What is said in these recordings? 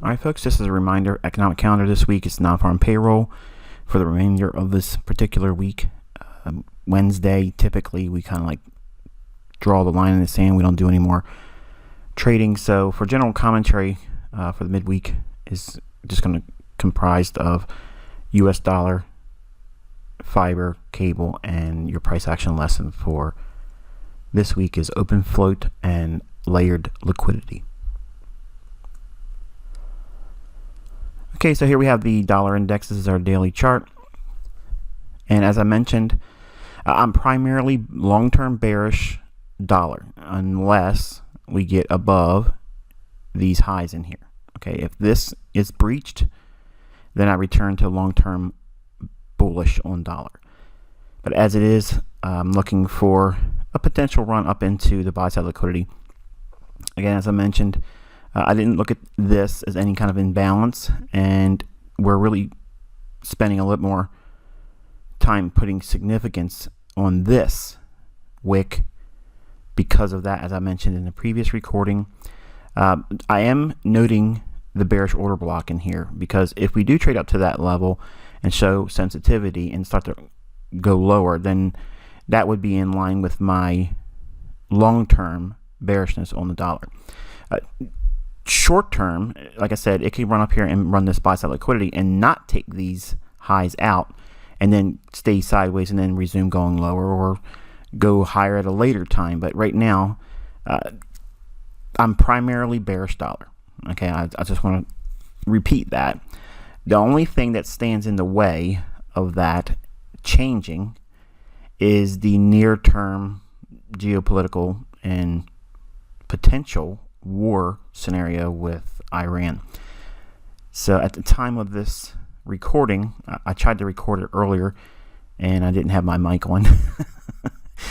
All right, folks, just as a reminder, economic calendar this week is non-farm payroll for the remainder of this particular week. Wednesday, typically, we kind of like draw the line in the sand. We don't do any more trading. So for general commentary for the midweek is just going to comprised of U.S. dollar, fiber, cable, and your price action lesson for this week is open float and layered liquidity. Okay, so here we have the dollar index. This is our daily chart. And as I mentioned, I'm primarily long-term bearish dollar unless we get above these highs in here. Okay, if this is breached, then I return to long-term bullish on dollar. But as it is, I'm looking for a potential run up into the buy side liquidity. Again, as I mentioned, I didn't look at this as any kind of imbalance, and we're really spending a little more time putting significance on this wick because of that, as I mentioned in the previous recording. I am noting the bearish order block in here because if we do trade up to that level and show sensitivity and start to go lower, then that would be in line with my long-term bearishness on the dollar. Short term, like I said, it can run up here and run this buy side liquidity and not take these highs out and then stay sideways and then resume going lower or go higher at a later time. But right now, I'm primarily bearish dollar. Okay, I just want to repeat that. The only thing that stands in the way of that changing is the near-term geopolitical and potential war scenario with Iran. So at the time of this recording, I tried to record it earlier and I didn't have my mic on.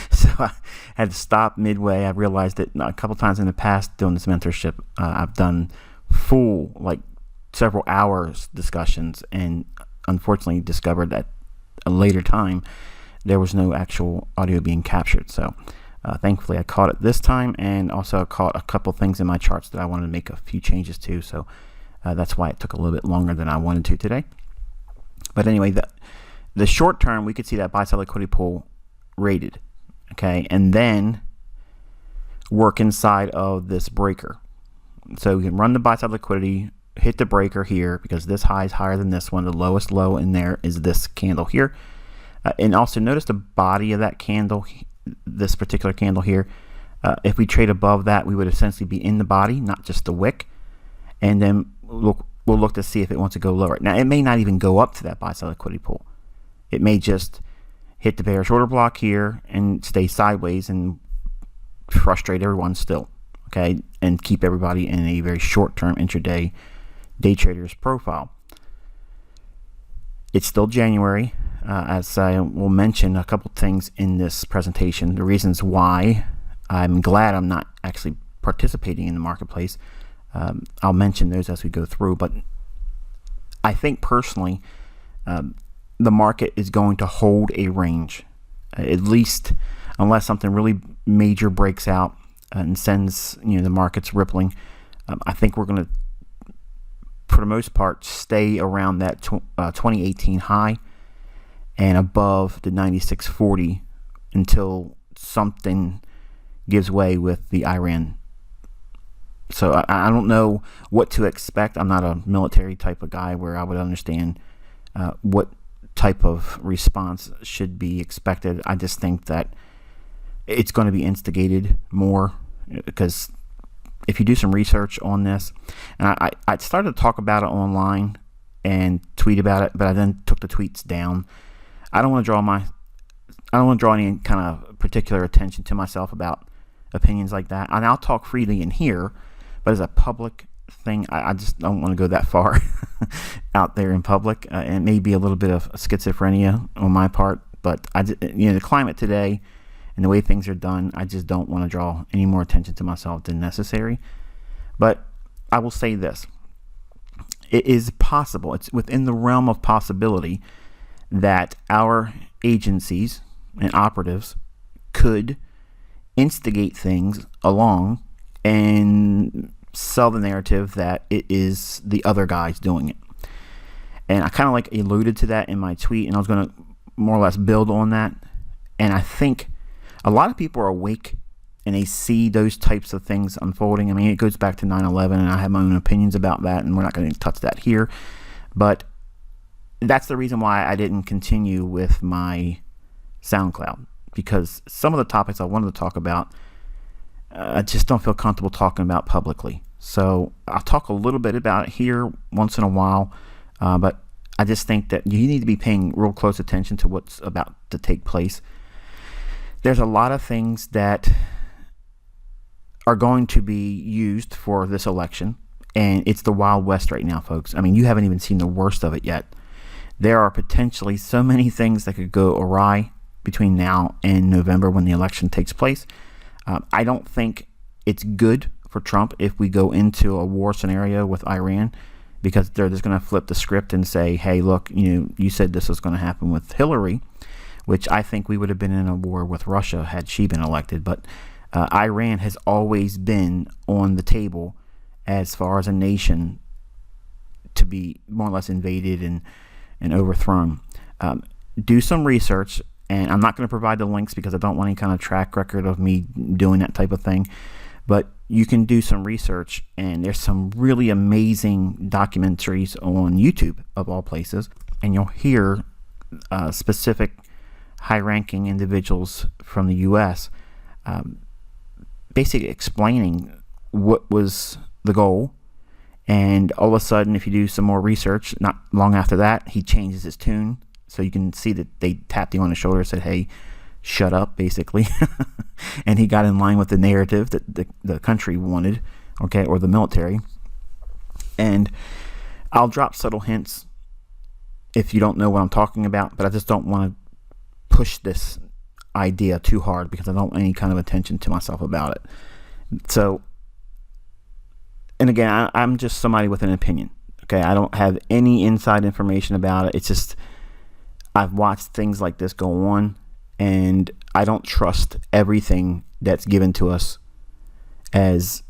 So I had to stop midway. I realized that a couple times in the past doing this mentorship, I've done full, like several hours discussions, and unfortunately discovered that a later time there was no actual audio being captured. So thankfully I caught it this time, and also caught a couple things in my charts that I wanted to make a few changes to. So that's why it took a little bit longer than I wanted to today. But anyway, the short term, we could see that buy side liquidity pool rated, okay, and then work inside of this breaker. So we can run the buy side liquidity, hit the breaker here because this high is higher than this one. The lowest low in there is this candle here. And also notice the body of that candle, this particular candle here. If we trade above that, we would essentially be in the body, not just the wick. And then we'll look to see if it wants to go lower. Now, it may not even go up to that buy side liquidity pool. It may just hit the bearish order block here and stay sideways and frustrate everyone still, okay, and keep everybody in a very short-term intraday day trader's profile. It's still January. As I will mention a couple things in this presentation, the reasons why I'm glad I'm not actually participating in the marketplace. I'll mention those as we go through, but I think personally the market is going to hold a range, at least unless something really major breaks out and sends the markets rippling. I think we're going to, for the most part, stay around that 2018 high and above the 96.40 until something gives way with the Iran. So I don't know what to expect. I'm not a military type of guy where I would understand what type of response should be expected. I just think that it's going to be instigated more, because if you do some research on this, and I started to talk about it online and tweet about it, but I then took the tweets down. I don't want to draw any kind of particular attention to myself about opinions like that. And I'll talk freely in here, but as a public thing, I just don't want to go that far out there in public. And it may be a little bit of schizophrenia on my part, but the climate today and the way things are done, I just don't want to draw any more attention to myself than necessary. But I will say this: it is possible, it's within the realm of possibility, that our agencies and operatives could instigate things along and sell the narrative that it is the other guys doing it. And I kind of like alluded to that in my tweet, and I was going to more or less build on that. And I think a lot of people are awake and they see those types of things unfolding. I mean, it goes back to 9/11, and I have my own opinions about that, and we're not going to touch that here. But that's the reason why I didn't continue with my SoundCloud, because some of the topics I wanted to talk about, I just don't feel comfortable talking about publicly. So I'll talk a little bit about it here once in a while, but I just think that you need to be paying real close attention to what's about to take place. There's a lot of things that are going to be used for this election, and it's the Wild West right now, folks. I mean, you haven't even seen the worst of it yet. There are potentially so many things that could go awry between now and November when the election takes place. I don't think it's good for Trump if we go into a war scenario with Iran, because they're just going to flip the script and say, hey, look, you said this was going to happen with Hillary, which I think we would have been in a war with Russia had she been elected. But Iran has always been on the table as far as a nation to be more or less invaded and overthrown. Do some research, and I'm not going to provide the links because I don't want any kind of track record of me doing that type of thing, but you can do some research, and there's some really amazing documentaries on YouTube, of all places, and you'll hear specific high-ranking individuals from the U.S. Basically explaining what was the goal. And all of a sudden, if you do some more research, not long after that, he changes his tune. So you can see that they tapped him on the shoulder and said, hey, shut up, basically. And he got in line with the narrative that the country wanted, okay, or the military. And I'll drop subtle hints if you don't know what I'm talking about, but I just don't want to push this idea too hard because I don't want any kind of attention to myself about it. So, and again, I'm just somebody with an opinion. Okay, I don't have any inside information about it. It's just I've watched things like this go on, and I don't trust everything that's given to us as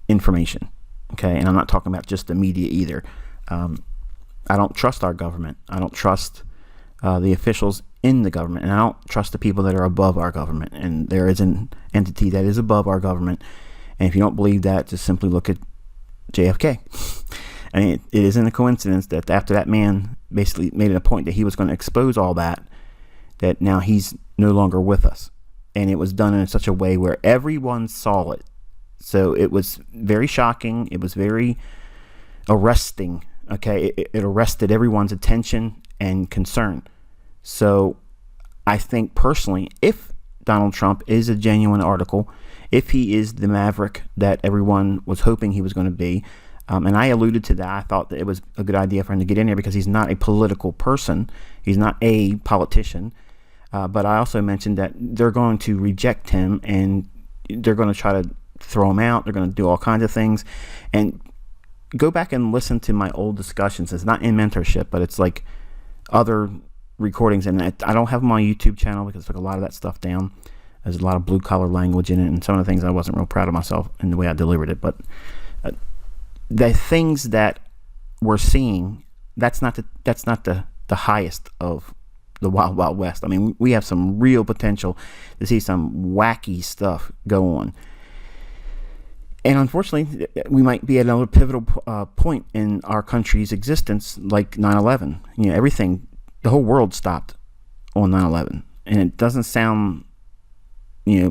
information. Okay, and I'm not talking about just the media either. I don't trust our government. I don't trust the officials in the government, and I don't trust the people that are above our government. And there is an entity that is above our government. And if you don't believe that, just simply look at JFK. I mean, it isn't a coincidence that after that man basically made it a point that he was going to expose all that now he's no longer with us. And it was done in such a way where everyone saw it. So it was very shocking. It was very arresting. Okay, it arrested everyone's attention and concern. So I think personally, if Donald Trump is a genuine article, if he is the maverick that everyone was hoping he was going to be, and I alluded to that, I thought that it was a good idea for him to get in there because he's not a political person. He's not a politician. But I also mentioned that they're going to reject him and they're going to try to throw him out. They're going to do all kinds of things. And go back and listen to my old discussions. It's not in Mentorship, but it's like other recordings. And I don't have them on my YouTube channel because I took a lot of that stuff down. There's a lot of blue collar language in it, and some of the things I wasn't real proud of myself in the way I delivered it. But the things that we're seeing, that's not the highest of the Wild Wild West. I mean, we have some real potential to see some wacky stuff go on. And unfortunately, we might be at another pivotal point in our country's existence, like 9/11. You know, everything, the whole world stopped on 9/11, and it doesn't sound,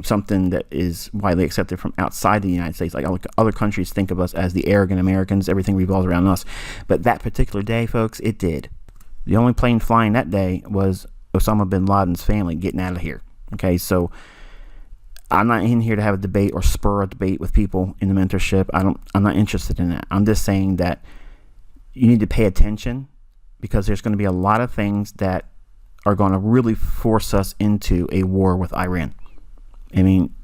something that is widely accepted from outside the United States. Like other countries think of us as the arrogant Americans. Everything revolves around us. But that particular day, folks, it did. The only plane flying that day was Osama bin Laden's family getting out of here. Okay, so I'm not in here to have a debate or spur a debate with people in the mentorship. I'm not interested in that. I'm just saying that you need to pay attention because there's going to be a lot of things that are going to really force us into a war with Iran. I mean,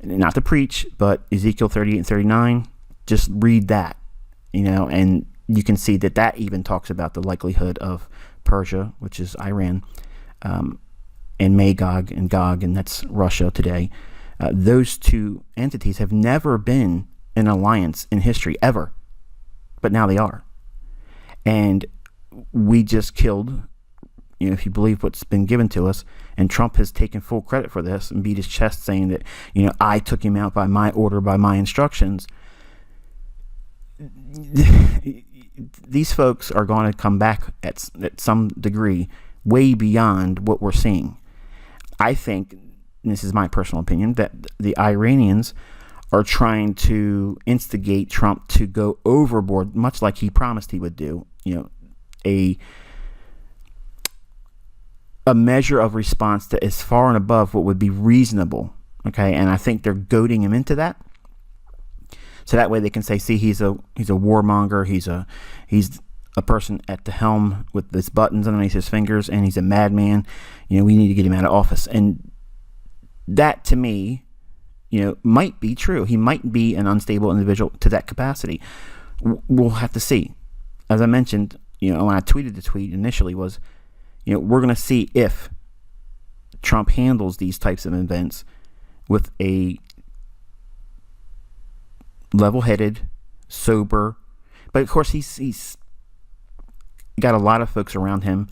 not to preach, but Ezekiel 38 and 39, just read that, and you can see that even talks about the likelihood of Persia, which is Iran, and Magog and Gog, and that's Russia today. Those two entities have never been an alliance in history ever, but now they are. And we just killed, if you believe what's been given to us, and Trump has taken full credit for this and beat his chest saying that, I took him out by my order, by my instructions. These folks are going to come back at some degree way beyond what we're seeing. I think, and this is my personal opinion, that the Iranians are trying to instigate Trump to go overboard, much like he promised he would do. A measure of response that is far and above what would be reasonable. Okay, and I think they're goading him into that, so that way they can say, "See, he's a warmonger. He's a person at the helm with his buttons underneath his fingers, and he's a madman. We need to get him out of office." And that, to me, might be true. He might be an unstable individual to that capacity. We'll have to see. As I mentioned, when I tweeted the tweet initially was, we're going to see if Trump handles these types of events with a level-headed, sober, but of course he's got a lot of folks around him,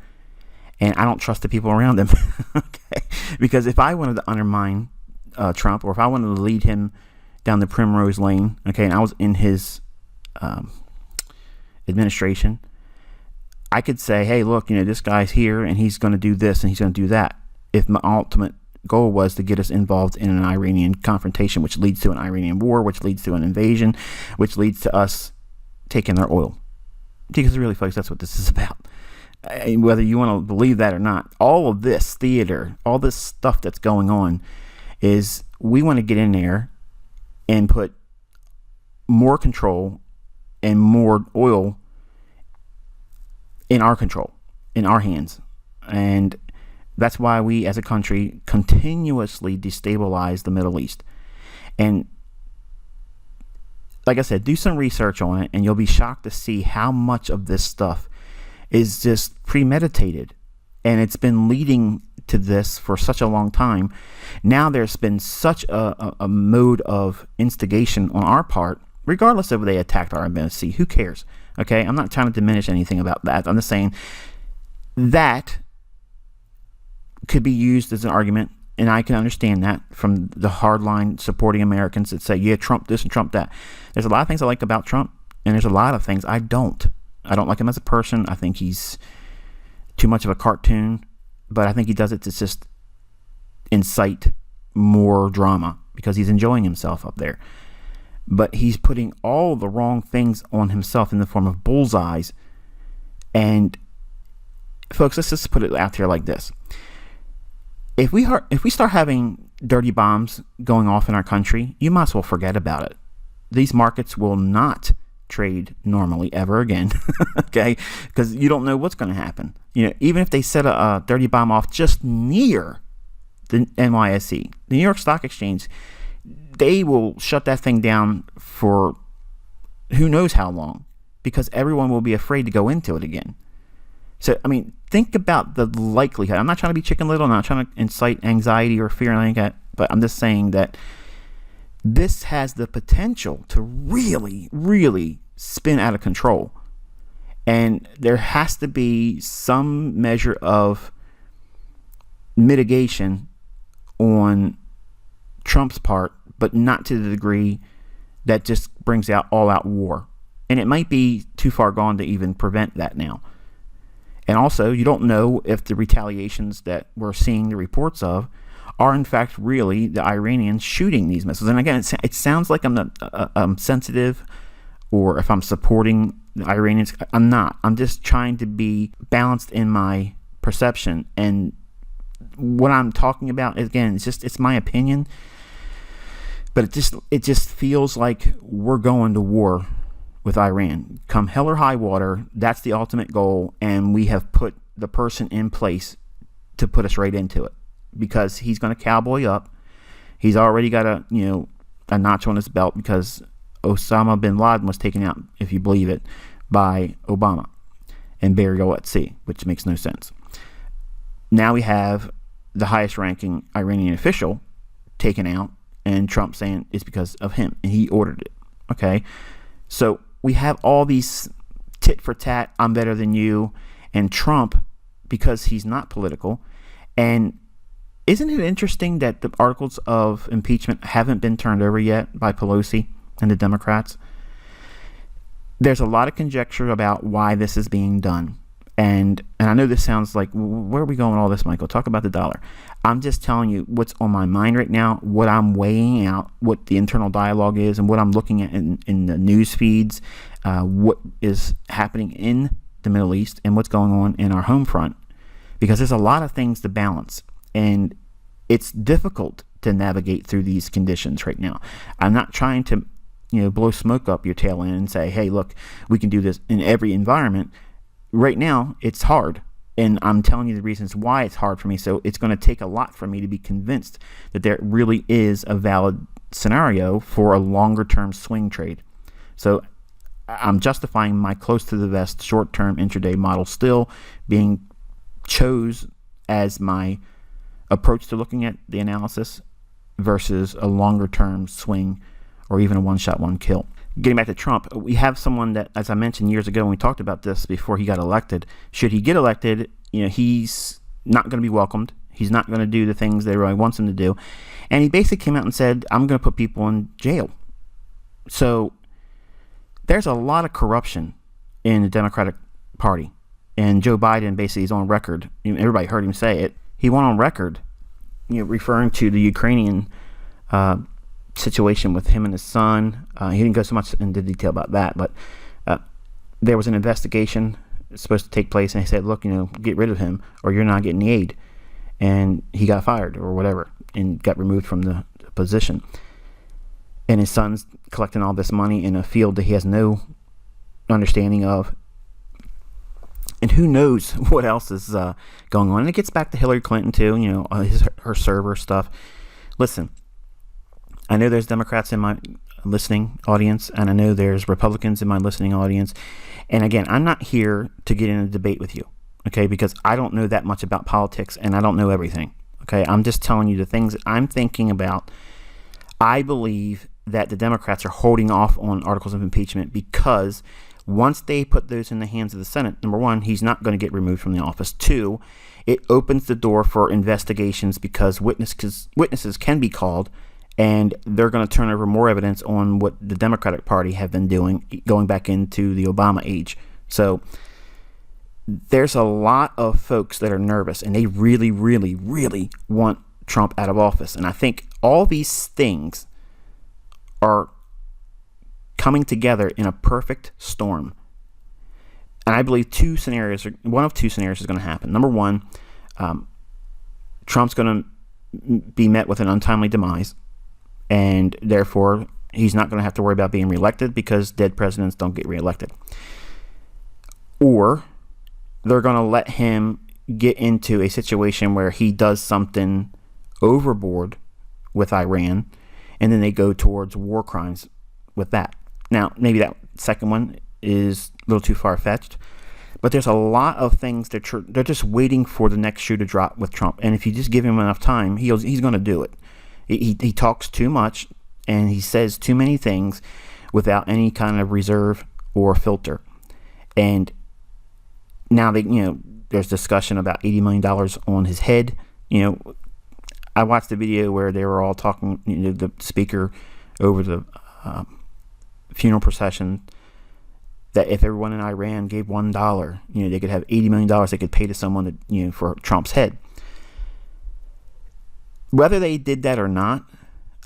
and I don't trust the people around him. Okay, because if I wanted to undermine Trump, or if I wanted to lead him down the primrose lane, okay, and I was in his administration, I could say, hey, look, this guy's here and he's going to do this and he's going to do that. If my ultimate goal was to get us involved in an Iranian confrontation, which leads to an Iranian war, which leads to an invasion, which leads to us taking their oil. Because really, folks, that's what this is about. Whether you want to believe that or not, all of this theater, all this stuff that's going on is we want to get in there and put more control and more oil in our control, in our hands. And that's why we as a country continuously destabilize the Middle East. And like I said, do some research on it and you'll be shocked to see how much of this stuff is just premeditated. And it's been leading to this for such a long time. Now there's been such a mode of instigation on our part, regardless of if they attacked our embassy. Who cares? Okay, I'm not trying to diminish anything about that. I'm just saying that could be used as an argument, and I can understand that from the hardline supporting Americans that say, yeah, Trump this and Trump that. There's a lot of things I like about Trump, and there's a lot of things I don't. I don't like him as a person. I think he's too much of a cartoon, but I think he does it to just incite more drama because he's enjoying himself up there. But he's putting all the wrong things on himself in the form of bullseyes. And folks, let's just put it out there like this. If we start having dirty bombs going off in our country, you might as well forget about it. These markets will not trade normally ever again. Okay? Because you don't know what's going to happen. Even if they set a dirty bomb off just near the NYSE, the New York Stock Exchange, they will shut that thing down for who knows how long, because everyone will be afraid to go into it again. So, think about the likelihood. I'm not trying to be Chicken Little. I'm not trying to incite anxiety or fear or anything like that, but I'm just saying that this has the potential to really, really spin out of control. And there has to be some measure of mitigation on Trump's part, but not to the degree that just brings out all-out war. And it might be too far gone to even prevent that now. And also, you don't know if the retaliations that we're seeing the reports of are in fact really the Iranians shooting these missiles. And again, it sounds like I'm sensitive, or if I'm supporting the Iranians. I'm not. I'm just trying to be balanced in my perception. And what I'm talking about, again, it's my opinion. But it just feels like we're going to war with Iran. Come hell or high water, that's the ultimate goal, and we have put the person in place to put us right into it, because he's going to cowboy up. He's already got a notch on his belt because Osama bin Laden was taken out, if you believe it, by Obama and burial at sea, which makes no sense. Now we have the highest ranking Iranian official taken out, and Trump saying it's because of him and he ordered it. Okay, so we have all these tit for tat, I'm better than you, and Trump, because he's not political. And isn't it interesting that the articles of impeachment haven't been turned over yet by Pelosi and the Democrats? There's a lot of conjecture about why this is being done. And I know this sounds like, where are we going with all this, Michael? Talk about the dollar. I'm just telling you what's on my mind right now, what I'm weighing out, what the internal dialogue is, and what I'm looking at in the news feeds, what is happening in the Middle East, and what's going on in our home front. Because there's a lot of things to balance, and it's difficult to navigate through these conditions right now. I'm not trying to, blow smoke up your tail end and say, hey, look, we can do this in every environment. Right now, it's hard, and I'm telling you the reasons why it's hard for me. So it's going to take a lot for me to be convinced that there really is a valid scenario for a longer-term swing trade. So I'm justifying my close to the vest short-term intraday model still being chose as my approach to looking at the analysis versus a longer-term swing or even a one-shot, one-kill. Getting back to Trump, we have someone that, as I mentioned years ago when we talked about this before he got elected, should he get elected, he's not going to be welcomed. He's not going to do the things that everybody wants him to do. And he basically came out and said, I'm going to put people in jail. So there's a lot of corruption in the Democratic Party. And Joe Biden basically is on record. Everybody heard him say it. He went on record, referring to the Ukrainian situation with him and his son. He didn't go so much into detail about that, but there was an investigation supposed to take place, and he said, look, get rid of him or you're not getting the aid. And he got fired or whatever and got removed from the position. And his son's collecting all this money in a field that he has no understanding of. And who knows what else is going on. And it gets back to Hillary Clinton too, her server stuff. Listen, I know there's Democrats in my listening audience, and I know there's Republicans in my listening audience. And again, I'm not here to get in a debate with you, okay, because I don't know that much about politics and I don't know everything, okay? I'm just telling you the things that I'm thinking about. I believe that the Democrats are holding off on articles of impeachment because once they put those in the hands of the Senate, number one, he's not going to get removed from the office. Two, it opens the door for investigations because witnesses can be called, and they're going to turn over more evidence on what the Democratic Party have been doing going back into the Obama age. So there's a lot of folks that are nervous, and they really, really, really want Trump out of office. And I think all these things are coming together in a perfect storm. And I believe one of two scenarios is going to happen. Number one, Trump's going to be met with an untimely demise, and therefore he's not going to have to worry about being reelected because dead presidents don't get reelected. Or they're going to let him get into a situation where he does something overboard with Iran, and then they go towards war crimes with that. Now, maybe that second one is a little too far-fetched, but there's a lot of things that they're just waiting for the next shoe to drop with Trump. And if you just give him enough time, he's going to do it. He talks too much, and he says too many things without any kind of reserve or filter. And now there's discussion about $80 million on his head. I watched the video where they were all talking, the speaker over the funeral procession, that if everyone in Iran gave $1, they could have $80 million they could pay to someone for Trump's head. Whether they did that or not,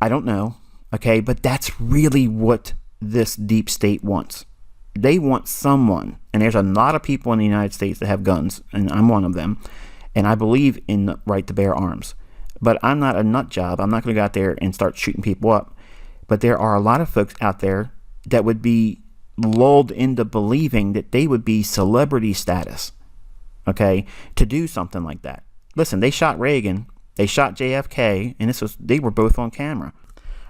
I don't know. Okay, but that's really what this deep state wants. They want someone, and there's a lot of people in the United States that have guns, and I'm one of them, and I believe in the right to bear arms. But I'm not a nut job. I'm not going to go out there and start shooting people up. But there are a lot of folks out there that would be lulled into believing that they would be celebrity status, okay, to do something like that. Listen, they shot Reagan, they shot JFK, and they were both on camera.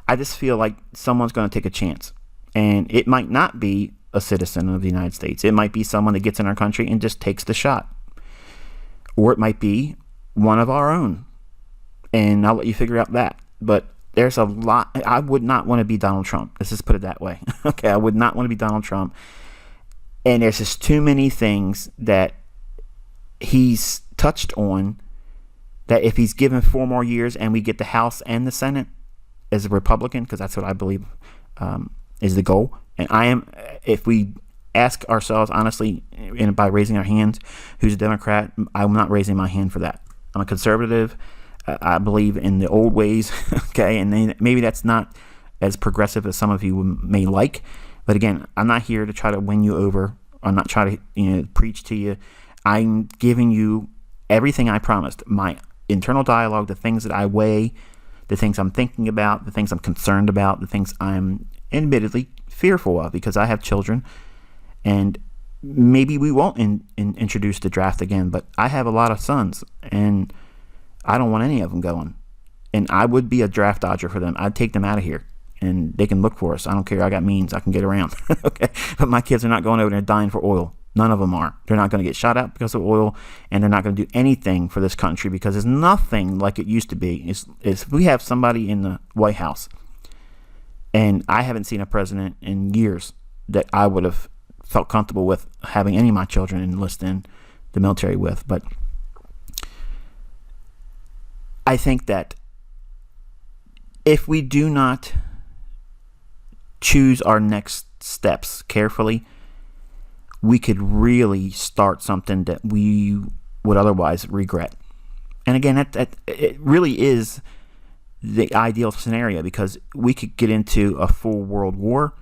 I just feel like someone's going to take a chance, and it might not be a citizen of the United States. It might be someone that gets in our country and just takes the shot, or it might be one of our own, and I'll let you figure out that. But there's a lot. I would not want to be Donald Trump. Let's just put it that way. Okay, I would not want to be Donald Trump. And there's just too many things that he's touched on that if he's given 4 more years and we get the House and the Senate as a Republican, because that's what I believe is the goal. And if we ask ourselves honestly, and by raising our hands, who's a Democrat, I'm not raising my hand for that. I'm a conservative. I believe in the old ways, okay, and then maybe that's not as progressive as some of you may like. But again, I'm not here to try to win you over. I'm not trying to preach to you. I'm giving you everything I promised. My internal dialogue, the things that I weigh, the things I'm thinking about, the things I'm concerned about, the things I'm admittedly fearful of because I have children. And maybe we won't introduce the draft again, but I have a lot of sons, and I don't want any of them going. And I would be a draft dodger for them. I'd take them out of here, and they can look for us. I don't care. I got means. I can get around. Okay, but my kids are not going over there dying for oil. None of them are. They're not going to get shot at because of oil, and they're not going to do anything for this country because there's nothing like it used to be. Is we have somebody in the White House, and I haven't seen a president in years that I would have felt comfortable with having any of my children enlist in the military with. But I think that if we do not choose our next steps carefully, we could really start something that we would otherwise regret. And again, it really is the ideal scenario because we could get into a full world war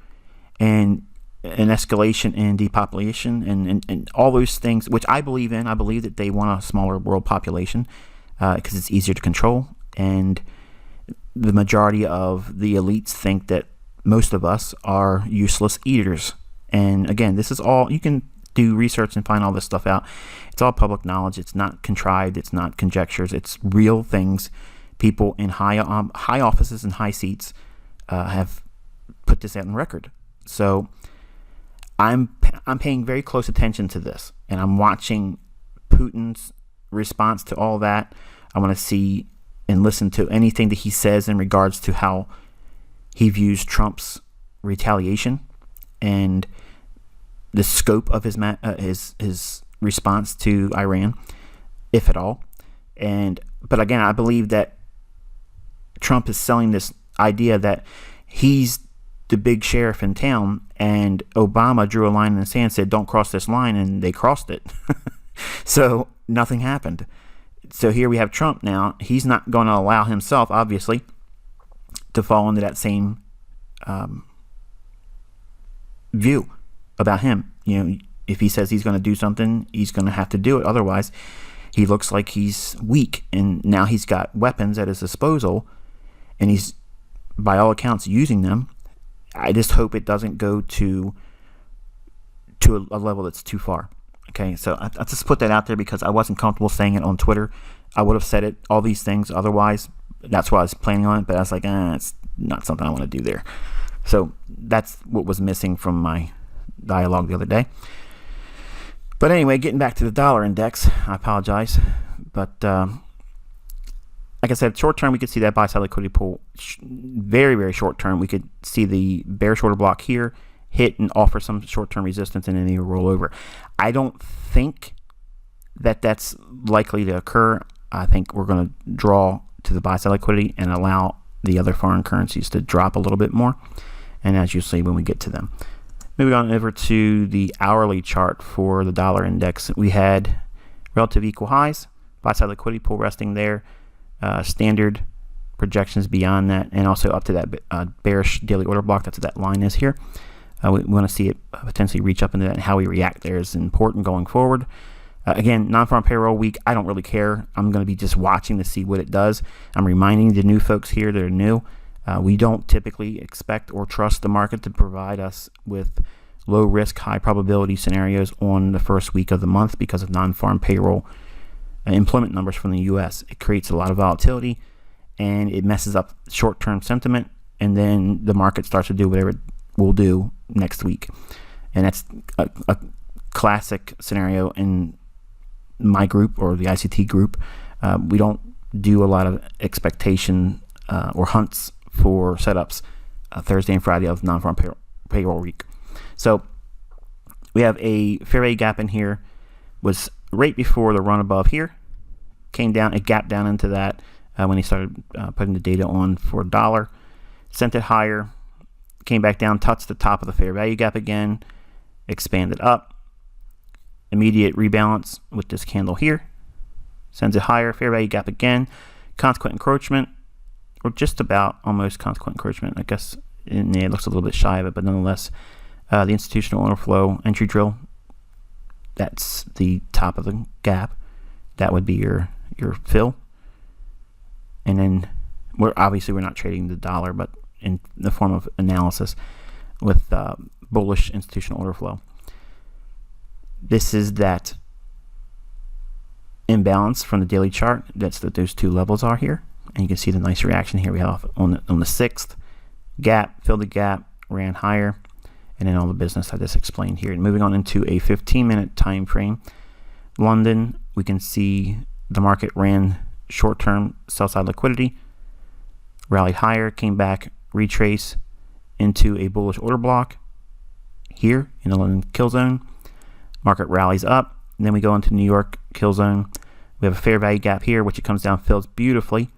and an escalation in depopulation and all those things, which I believe in. I believe that they want a smaller world population because it's easier to control. And the majority of the elites think that most of us are useless eaters. And again, this is all, you can do research and find all this stuff out. It's all public knowledge. It's not contrived. It's not conjectures. It's real things. People in high offices and high seats have put this out on record. So I'm paying very close attention to this, and I'm watching Putin's response to all that. I want to see and listen to anything that he says in regards to how he views Trump's retaliation and the scope of his response to Iran, if at all. But again, I believe that Trump is selling this idea that he's the big sheriff in town, and Obama drew a line in the sand, said, "Don't cross this line," and they crossed it. So nothing happened. So here we have Trump now. He's not going to allow himself, obviously, to fall into that same view about him. If he says he's going to do something, he's going to have to do it. Otherwise, he looks like he's weak. And now he's got weapons at his disposal, and he's, by all accounts, using them. I just hope it doesn't go to a level that's too far. Okay, so I just put that out there because I wasn't comfortable saying it on Twitter. I would have said it, all these things otherwise. That's why I was planning on it, but I was like, it's not something I want to do there. So that's what was missing from my dialogue the other day. But anyway, getting back to the dollar index, I apologize. But like I said, short term, we could see that buy side liquidity pool. Very, very short term, we could see the bearish order block here hit and offer some short term resistance and then they roll over. I don't think that that's likely to occur. I think we're going to draw to the buy side liquidity and allow the other foreign currencies to drop a little bit more. And as you'll see when we get to them. Moving on over to the hourly chart for the dollar index, we had relative equal highs, buy side liquidity pool resting there, standard projections beyond that, and also up to that bearish daily order block. That's what that line is here. We want to see it potentially reach up into that, and how we react there is important going forward. Again, non-farm payroll week, I don't really care. I'm going to be just watching to see what it does. I'm reminding the new folks here that are new, we don't typically expect or trust the market to provide us with low risk, high probability scenarios on the first week of the month because of non-farm payroll employment numbers from the U.S. It creates a lot of volatility and it messes up short-term sentiment, and then the market starts to do whatever it will do next week. And that's a classic scenario in my group or the ICT group. We don't do a lot of expectation or hunts for setups Thursday and Friday of non-farm payroll week. So we have a fair value gap in here, was right before the run above here, came down, it gapped down into that when they started putting the data on for dollar, sent it higher, came back down, touched the top of the fair value gap again, expanded up, immediate rebalance with this candle here, sends it higher, fair value gap again, consequent encroachment, or just about almost consequent encroachment. I guess it looks a little bit shy of it, but nonetheless, the institutional order flow entry drill, that's the top of the gap. That would be your fill. And then we're not trading the dollar, but in the form of analysis with bullish institutional order flow. This is that imbalance from the daily chart. That's what those two levels are here. And you can see the nice reaction here we have on the 6th. Gap, filled the gap, ran higher, and then all the business I just explained here. And moving on into a 15-minute time frame. London, we can see the market ran short-term sell-side liquidity, rallied higher, came back, retrace into a bullish order block here in the London kill zone. Market rallies up, and then we go into New York kill zone. We have a fair value gap here, which it comes down, fills beautifully,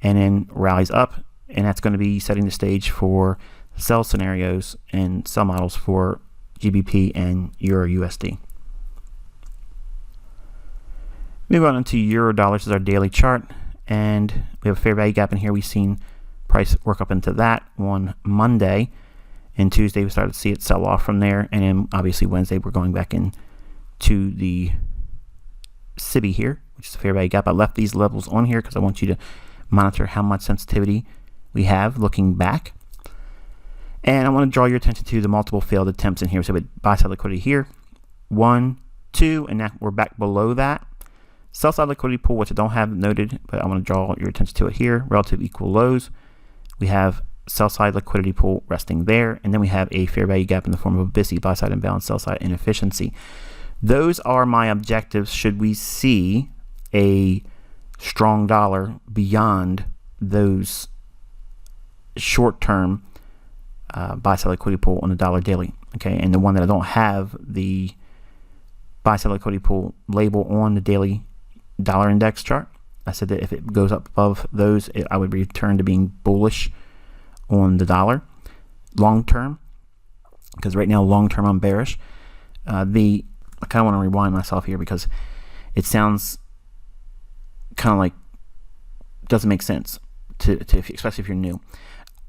and then rallies up, and that's going to be setting the stage for sell scenarios and sell models for GBP and Euro USD. Move on into Euro dollars. This is our daily chart, and we have a fair value gap in here. We've seen price work up into that on Monday, and Tuesday we started to see it sell off from there, and then obviously Wednesday we're going back in to the SIBI here, which is a fair value gap. I left these levels on here because I want you to monitor how much sensitivity we have looking back. And I want to draw your attention to the multiple failed attempts in here. So with buy side liquidity here, 1, 2, and now we're back below that. Sell side liquidity pool, which I don't have noted, but I want to draw your attention to it here. Relative equal lows. We have sell side liquidity pool resting there, and then we have a fair value gap in the form of a BISI, buy side imbalance, sell side inefficiency. Those are my objectives should we see a strong dollar beyond those short-term buy side liquidity pool on the dollar daily. Okay, and the one that I don't have the buy side liquidity pool label on the daily dollar index chart. I said that if it goes up above those, I would return to being bullish on the dollar long term, because right now long term I'm bearish. I kind of want to rewind myself here because it sounds kind of like doesn't make sense to especially if you're new.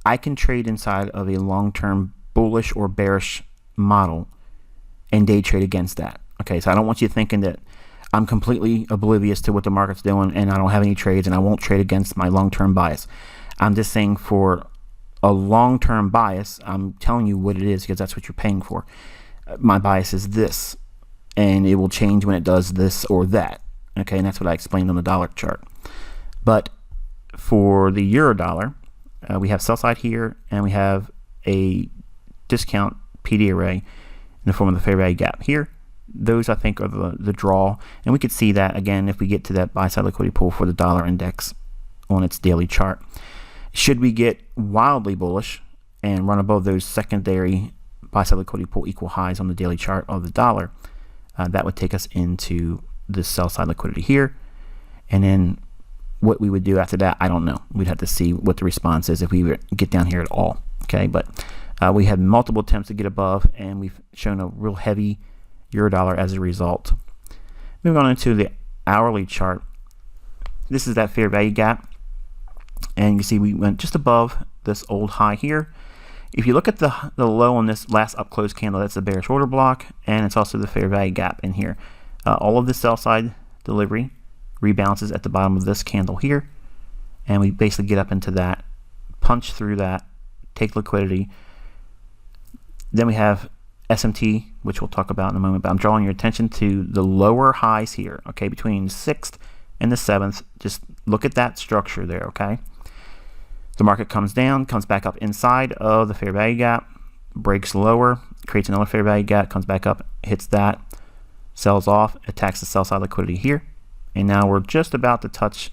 I can trade inside of a long-term bullish or bearish model and day trade against that. Okay, so I don't want you thinking that I'm completely oblivious to what the market's doing and I don't have any trades and I won't trade against my long-term bias. I'm just saying for a long-term bias, I'm telling you what it is because that's what you're paying for. My bias is this, and it will change when it does this or that. Okay, and that's what I explained on the dollar chart. But for the euro dollar, we have sell side here, and we have a discount PD array in the form of the fair value gap here. Those, I think, are the draw, and we could see that again if we get to that buy side liquidity pool for the dollar index on its daily chart. Should we get wildly bullish and run above those secondary buy side liquidity pool equal highs on the daily chart of the dollar, that would take us into the sell side liquidity here, and then what we would do after that, I don't know. We'd have to see what the response is if we get down here at all. Okay, but we had multiple attempts to get above, and we've shown a real heavy euro dollar as a result. Moving on into the hourly chart, this is that fair value gap, and you can see we went just above this old high here. If you look at the low on this last up close candle, that's the bearish order block, and it's also the fair value gap in here. All of the sell side delivery rebalances at the bottom of this candle here, and we basically get up into that, punch through that, take liquidity. Then we have SMT, which we'll talk about in a moment, but I'm drawing your attention to the lower highs here, okay, between the 6th and the 7th. Just look at that structure there, okay? The market comes down, comes back up inside of the fair value gap, breaks lower, creates another fair value gap, comes back up, hits that, sells off, attacks the sell side liquidity here, and now we're just about to touch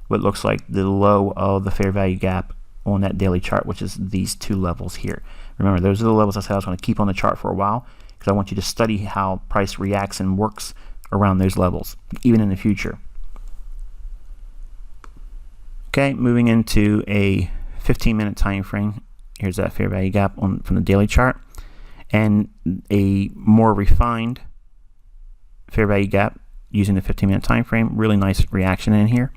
what looks like the low of the fair value gap on that daily chart, which is these two levels here. Remember, those are the levels I said I was going to keep on the chart for a while, because I want you to study how price reacts and works around those levels, even in the future. Okay, moving into a 15-minute time frame. Here's that fair value gap from the daily chart, and a more refined fair value gap using the 15-minute time frame. Really nice reaction in here.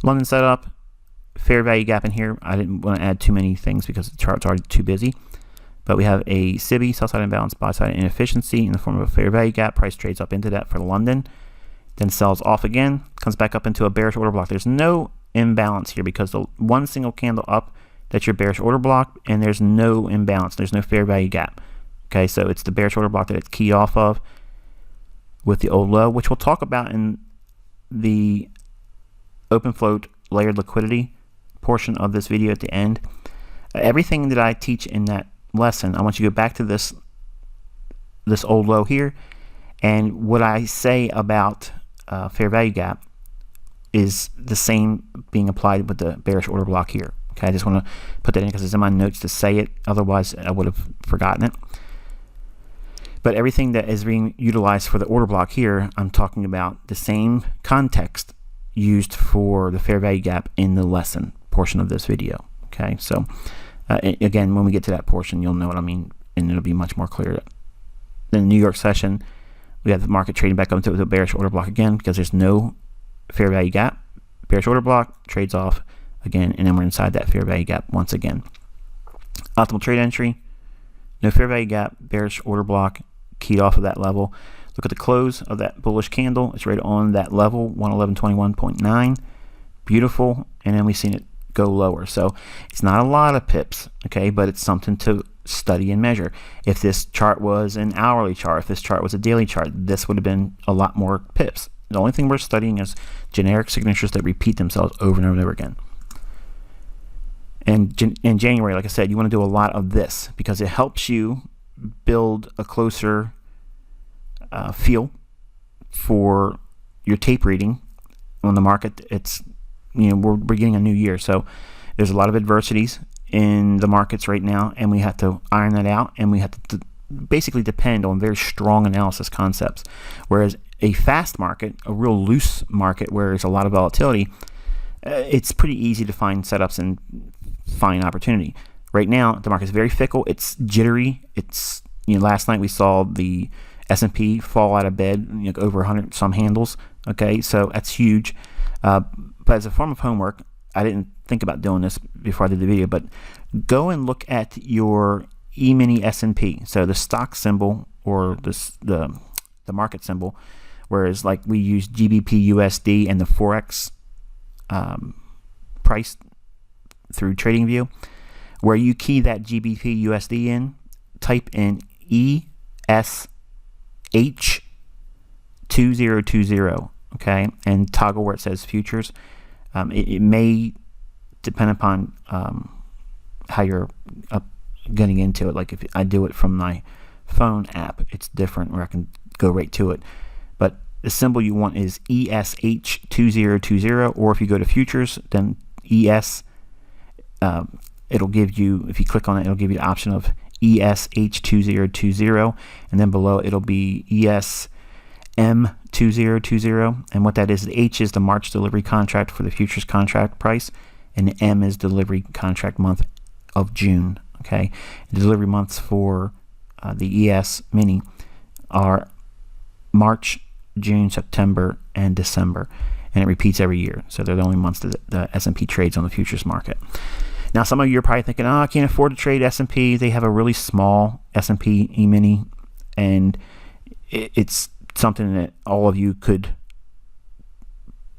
London setup, fair value gap in here. I didn't want to add too many things because the chart's already too busy. But we have a SIBI, sell side imbalance, buy side inefficiency in the form of a fair value gap. Price trades up into that for London, then sells off again, comes back up into a bearish order block. There's no imbalance here because the one single candle up, that's your bearish order block, and there's no imbalance. There's no fair value gap. Okay, so it's the bearish order block that it's keyed off of with the old low, which we'll talk about in the open float layered liquidity portion of this video at the end. Everything that I teach in that lesson, I want you to go back to this old low here, and what I say about fair value gap is the same being applied with the bearish order block here. Okay, I just want to put that in because it's in my notes to say it, otherwise I would have forgotten it. But everything that is being utilized for the order block here, I'm talking about the same context used for the fair value gap in the lesson portion of this video. Okay, so again, when we get to that portion, you'll know what I mean, and it'll be much more clear. In the New York session, we have the market trading back up into the bearish order block again because there's no fair value gap. Bearish order block, trades off again, and then we're inside that fair value gap once again. Optimal trade entry, no fair value gap, bearish order block, keyed off of that level. Look at the close of that bullish candle. It's right on that level, 111.21.9. Beautiful, and then we've seen it go lower. So it's not a lot of pips, okay, but it's something to study and measure. If this chart was an hourly chart, if this chart was a daily chart, this would have been a lot more pips. The only thing we're studying is generic signatures that repeat themselves over and over and over again. And in January, like I said, you want to do a lot of this because it helps you build a closer feel for your tape reading on the market. It's, we're beginning a new year, so there's a lot of adversities in the markets right now, and we have to iron that out, and we have to basically depend on very strong analysis concepts. Whereas a fast market, a real loose market where there's a lot of volatility, it's pretty easy to find setups and find opportunity. Right now, the market's very fickle. It's jittery. It's, last night we saw the S&P fall out of bed, over 100 some handles. Okay, so that's huge. But as a form of homework, I didn't think about doing this before I did the video, but go and look at your E-mini S&P. So the stock symbol or the market symbol, whereas like we use GBP USD and the Forex price through TradingView, where you key that GBP USD in, type in ESH2020, okay, and toggle where it says futures. It may depend upon how you're getting into it. Like if I do it from my phone app, it's different where I can go right to it. But the symbol you want is ESH2020, or if you go to futures, then ES. It'll give you, if you click on it, it'll give you the option of ESH2020, and then below it'll be ESM2020. And what that is, the H is the March delivery contract for the futures contract price, and the M is delivery contract month of June. Okay, the delivery months for the ES mini are March, June, September, and December, and it repeats every year. So they're the only months that the S&P trades on the futures market. Now, some of you are probably thinking, I can't afford to trade S&P. They have a really small S&P E-mini, and it's something that all of you could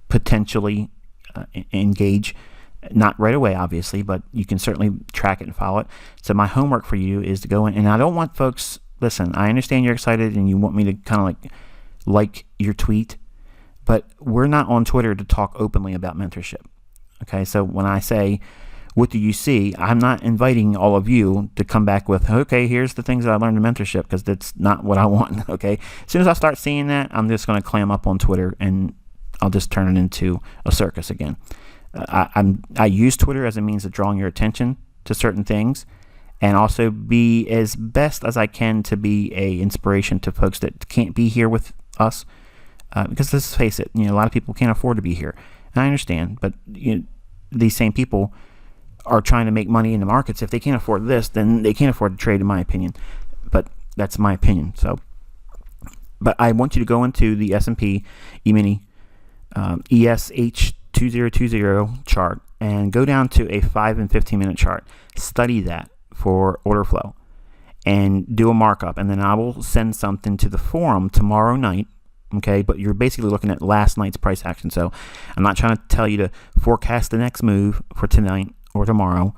potentially engage. Not right away, obviously, but you can certainly track it and follow it. So my homework for you is to go in, and I don't want folks, listen, I understand you're excited and you want me to kind of like your tweet, but we're not on Twitter to talk openly about mentorship. Okay, so when I say, what do you see? I'm not inviting all of you to come back with, okay, here's the things that I learned in mentorship, because that's not what I want, okay? As soon as I start seeing that, I'm just going to clam up on Twitter, and I'll just turn it into a circus again. I use Twitter as a means of drawing your attention to certain things, and also be as best as I can to be a inspiration to folks that can't be here with us. Because let's face it, a lot of people can't afford to be here. And I understand, but these same people are trying to make money in the markets. If they can't afford this, then they can't afford to trade, in my opinion. But that's my opinion. So, but I want you to go into the S&P E-mini ESH2020 chart and go down to a 5 and 15 minute chart. Study that for order flow and do a markup, and then I will send something to the forum tomorrow night. Okay, but you're basically looking at last night's price action. So I'm not trying to tell you to forecast the next move for tonight or tomorrow.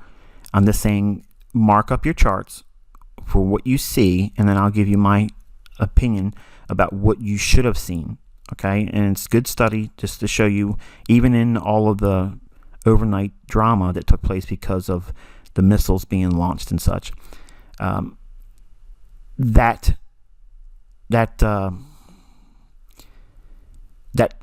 I'm just saying mark up your charts for what you see, and then I'll give you my opinion about what you should have seen. Okay, and it's good study just to show you, even in all of the overnight drama that took place because of the missiles being launched and such, that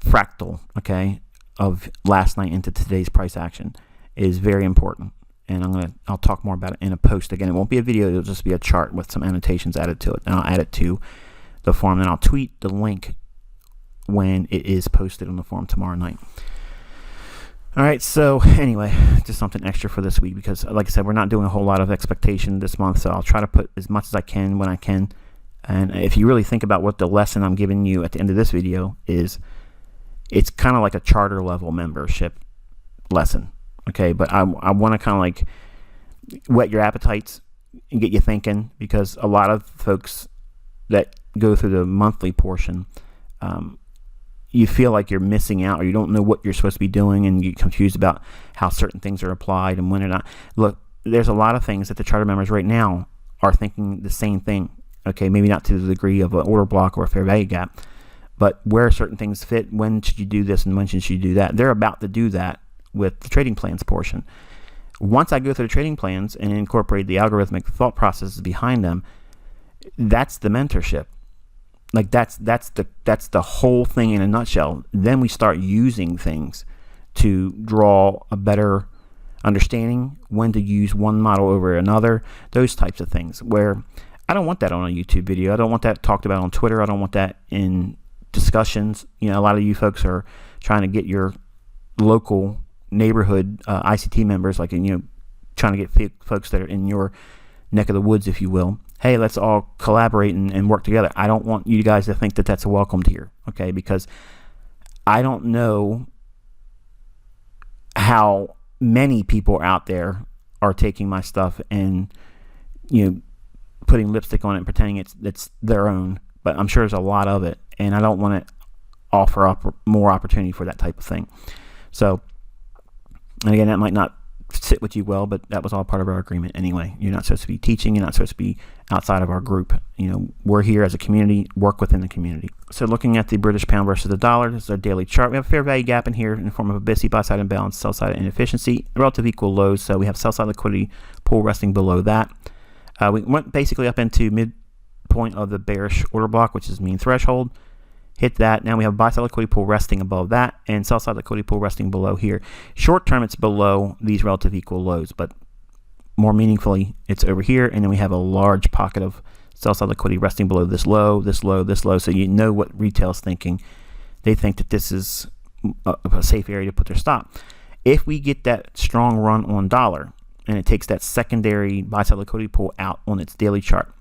fractal, okay, of last night into today's price action is very important, and I'll talk more about it in a post. Again, it won't be a video; it'll just be a chart with some annotations added to it, and I'll add it to the forum, and I'll tweet the link when it is posted on the forum tomorrow night. All right, so anyway, just something extra for this week, because like I said, we're not doing a whole lot of expectation this month, so I'll try to put as much as I can when I can. And if you really think about what the lesson I'm giving you at the end of this video is, it's kind of like a charter level membership lesson, okay? But I want to kind of like whet your appetites and get you thinking, because a lot of folks that go through the monthly portion, you feel like you're missing out, or you don't know what you're supposed to be doing, and you get confused about how certain things are applied and when they're not. Look, there's a lot of things that the charter members right now are thinking the same thing, okay? Maybe not to the degree of an order block or a fair value gap, but where certain things fit, when should you do this and when should you do that? They're about to do that with the trading plans portion. Once I go through the trading plans and incorporate the algorithmic thought processes behind them, that's the mentorship. Like that's the whole thing in a nutshell. Then we start using things to draw a better understanding, when to use one model over another, those types of things, where I don't want that on a YouTube video. I don't want that talked about on Twitter. I don't want that in discussions. A lot of you folks are trying to get your local neighborhood ICT members, like, trying to get folks that are in your neck of the woods, if you will. Hey, let's all collaborate and work together. I don't want you guys to think that that's welcomed here, okay? Because I don't know how many people out there are taking my stuff and, putting lipstick on it and pretending it's their own. But I'm sure there's a lot of it, and I don't want to offer up more opportunity for that type of thing. So, and again, that might not sit with you well, but that was all part of our agreement anyway. You're not supposed to be teaching. You're not supposed to be outside of our group. We're here as a community, work within the community. So looking at the British pound versus the dollar, this is our daily chart. We have a fair value gap in here in the form of a BISI, buy side imbalance, sell side inefficiency, relative equal lows. So we have sell side liquidity pool resting below that. We went basically up into midpoint of the bearish order block, which is mean threshold. Hit that. Now we have buy side liquidity pool resting above that, and sell side liquidity pool resting below here. Short term, it's below these relative equal lows, but more meaningfully, it's over here. And then we have a large pocket of sell side liquidity resting below this low, this low, this low. So you know what retail's thinking. They think that this is a safe area to put their stop. If we get that strong run on dollar, and it takes that secondary buy side liquidity pool out on its daily chart,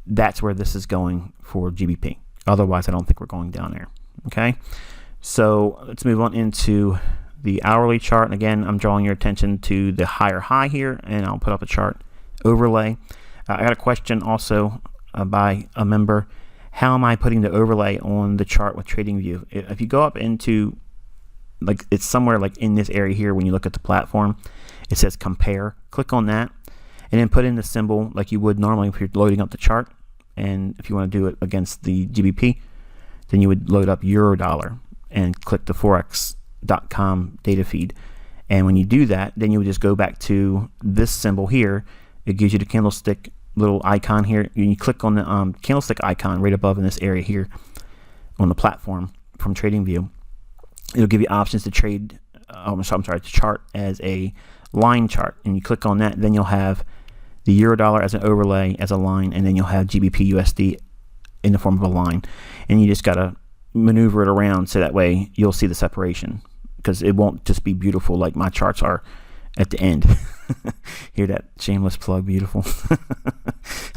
that's where this is going for GBP. Otherwise, I don't think we're going down there. Okay, so let's move on into the hourly chart. And again, I'm drawing your attention to the higher high here, and I'll put up a chart overlay. I got a question also by a member. How am I putting the overlay on the chart with TradingView? If you go up into, like, it's somewhere like in this area here when you look at the platform, it says compare. Click on that, and then put in the symbol like you would normally if you're loading up the chart. And if you want to do it against the GBP, then you would load up Eurodollar and click the forex.com data feed. And when you do that, then you would just go back to this symbol here. It gives you the candlestick little icon here. And you click on the candlestick icon right above in this area here on the platform from TradingView. It'll give you options to trade I'm sorry, the chart as a line chart, and you click on that, then you'll have the euro dollar as an overlay as a line, and then you'll have GBP USD in the form of a line, and you just gotta maneuver it around so that way you'll see the separation, because it won't just be beautiful like my charts are at the end. Hear that shameless plug? Beautiful.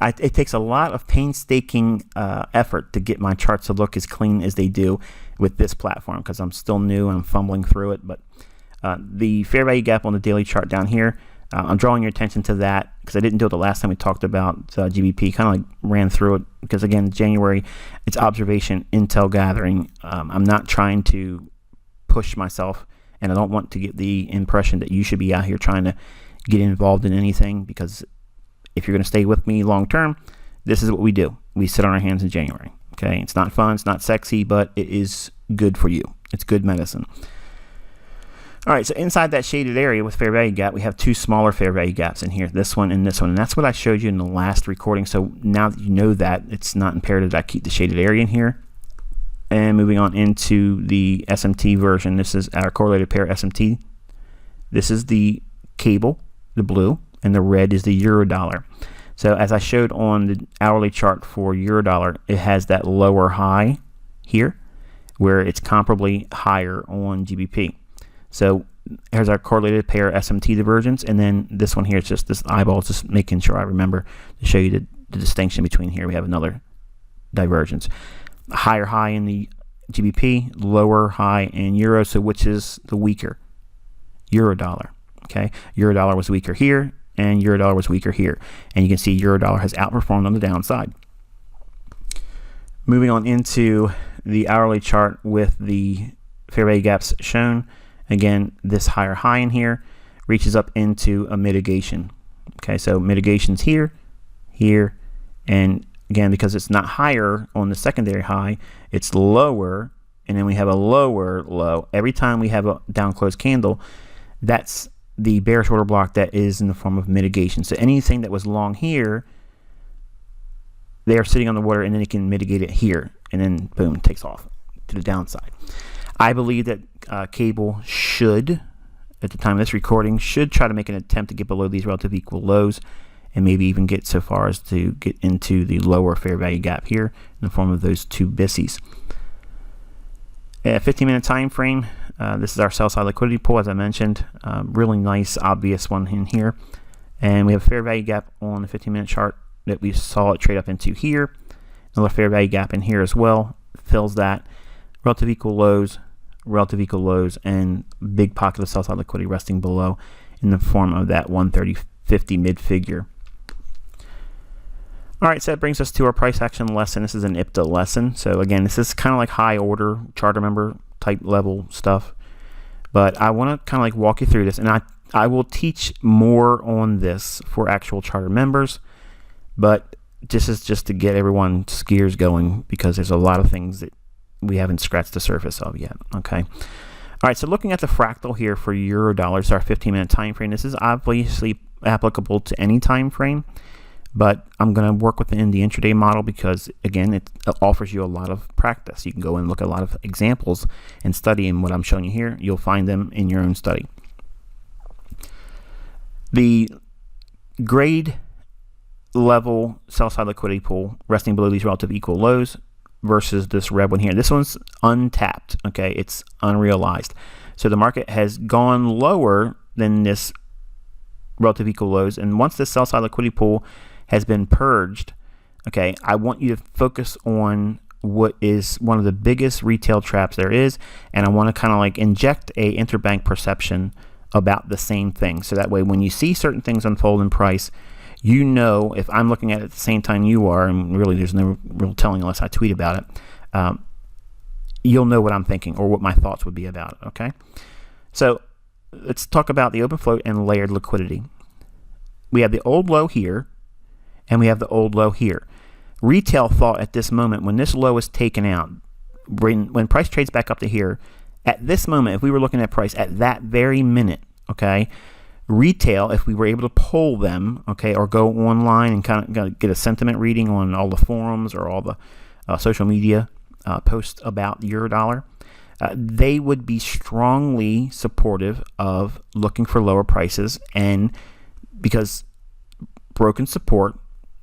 It takes a lot of painstaking effort to get my charts to look as clean as they do with this platform, because I'm still new and I'm fumbling through it. But the fair value gap on the daily chart down here, I'm drawing your attention to that because I didn't do it the last time we talked about GBP. Kind of like ran through it because, again, January, it's observation, intel gathering. I'm not trying to push myself, and I don't want to get the impression that you should be out here trying to get involved in anything, because if you're going to stay with me long term, this is what we do. We sit on our hands in January. Okay, it's not fun, it's not sexy, but it is good for you. It's good medicine. All right, so inside that shaded area with fair value gap, we have two smaller fair value gaps in here, this one and this one, and that's what I showed you in the last recording. So now that you know that, it's not imperative that I keep the shaded area in here. And moving on into the SMT version, this is our correlated pair SMT. This is the cable, the blue, and the red is the euro dollar. So as I showed on the hourly chart for euro dollar, it has that lower high here where it's comparably higher on GBP. So here's our correlated pair SMT divergence, and then this one here is just this eyeball, just making sure I remember to show you the distinction between here. We have another divergence. Higher high in the GBP, lower high in euro, so which is the weaker? Euro dollar. Okay, euro dollar was weaker here, and euro dollar was weaker here, and you can see euro dollar has outperformed on the downside. Moving on into the hourly chart with the fair value gaps shown. Again, this higher high in here reaches up into a mitigation. Okay, so mitigation's here, here, and again, because it's not higher on the secondary high, it's lower, and then we have a lower low. Every time we have a down close candle, that's the bearish order block that is in the form of mitigation. So anything that was long here, they are sitting on the water, and then it can mitigate it here, and then boom, it takes off to the downside. I believe that cable should, at the time of this recording, should try to make an attempt to get below these relative equal lows, and maybe even get so far as to get into the lower fair value gap here in the form of those two BISIs. At 15-minute time frame, this is our sell side liquidity pool, as I mentioned. Really nice, obvious one in here. And we have a fair value gap on the 15-minute chart that we saw it trade up into here. Another fair value gap in here as well, fills that. Relative equal lows, and big pocket of sell side liquidity resting below in the form of that 130.50 mid figure. All right, so that brings us to our price action lesson. This is an IPTA lesson. So again, this is kind of like high order charter member type level stuff, but I want to kind of like walk you through this, and I will teach more on this for actual charter members, but this is just to get everyone's gears going, because there's a lot of things that we haven't scratched the surface of yet. Okay. All right, so looking at the fractal here for euro dollars, our 15-minute time frame, this is obviously applicable to any time frame, but I'm going to work within the intraday model because, again, it offers you a lot of practice. You can go and look at a lot of examples and study, and what I'm showing you here, you'll find them in your own study. The grade level sell-side liquidity pool resting below these relative equal lows versus this red one here. This one's untapped, okay? It's unrealized. So the market has gone lower than this relative equal lows, and once this sell-side liquidity pool has been purged, okay, I want you to focus on what is one of the biggest retail traps there is, and I want to kind of like inject a interbank perception about the same thing, so that way when you see certain things unfold in price, you know, if I'm looking at it at the same time you are, and really there's no real telling unless I tweet about it, you'll know what I'm thinking or what my thoughts would be about it, okay? So let's talk about the open float and layered liquidity. We have the old low here, and we have the old low here. Retail thought at this moment, when this low is taken out, when price trades back up to here, at this moment, if we were looking at price at that very minute, okay, retail, if we were able to poll them, okay, or go online and kind of get a sentiment reading on all the forums or all the social media posts about the euro dollar, they would be strongly supportive of looking for lower prices, and because broken support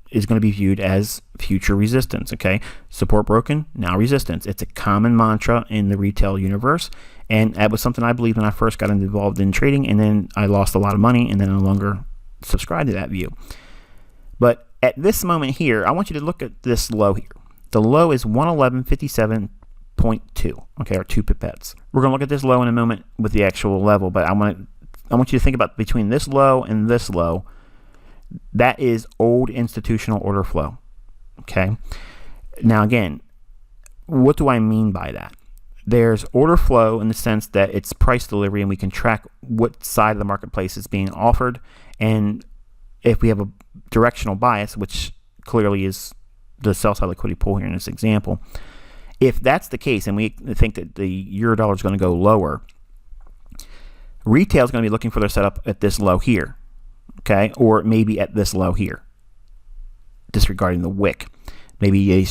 is going to be viewed as future resistance. Okay, support broken, now resistance. It's a common mantra in the retail universe, and that was something I believed when I first got involved in trading, and then I lost a lot of money, and then I no longer subscribe to that view. But at this moment here, I want you to look at this low here. The low is 111.57.2, okay, or 2 pipettes. We're going to look at this low in a moment with the actual level, but I want you to think about between this low and this low. That is old institutional order flow, okay? Now again, what do I mean by that? There's order flow in the sense that it's price delivery, and we can track what side of the marketplace is being offered, and if we have a directional bias, which clearly is the sell side liquidity pool here in this example, if that's the case and we think that the euro dollar is going to go lower, retail is going to be looking for their setup at this low here, okay, or maybe at this low here, disregarding the wick. Maybe they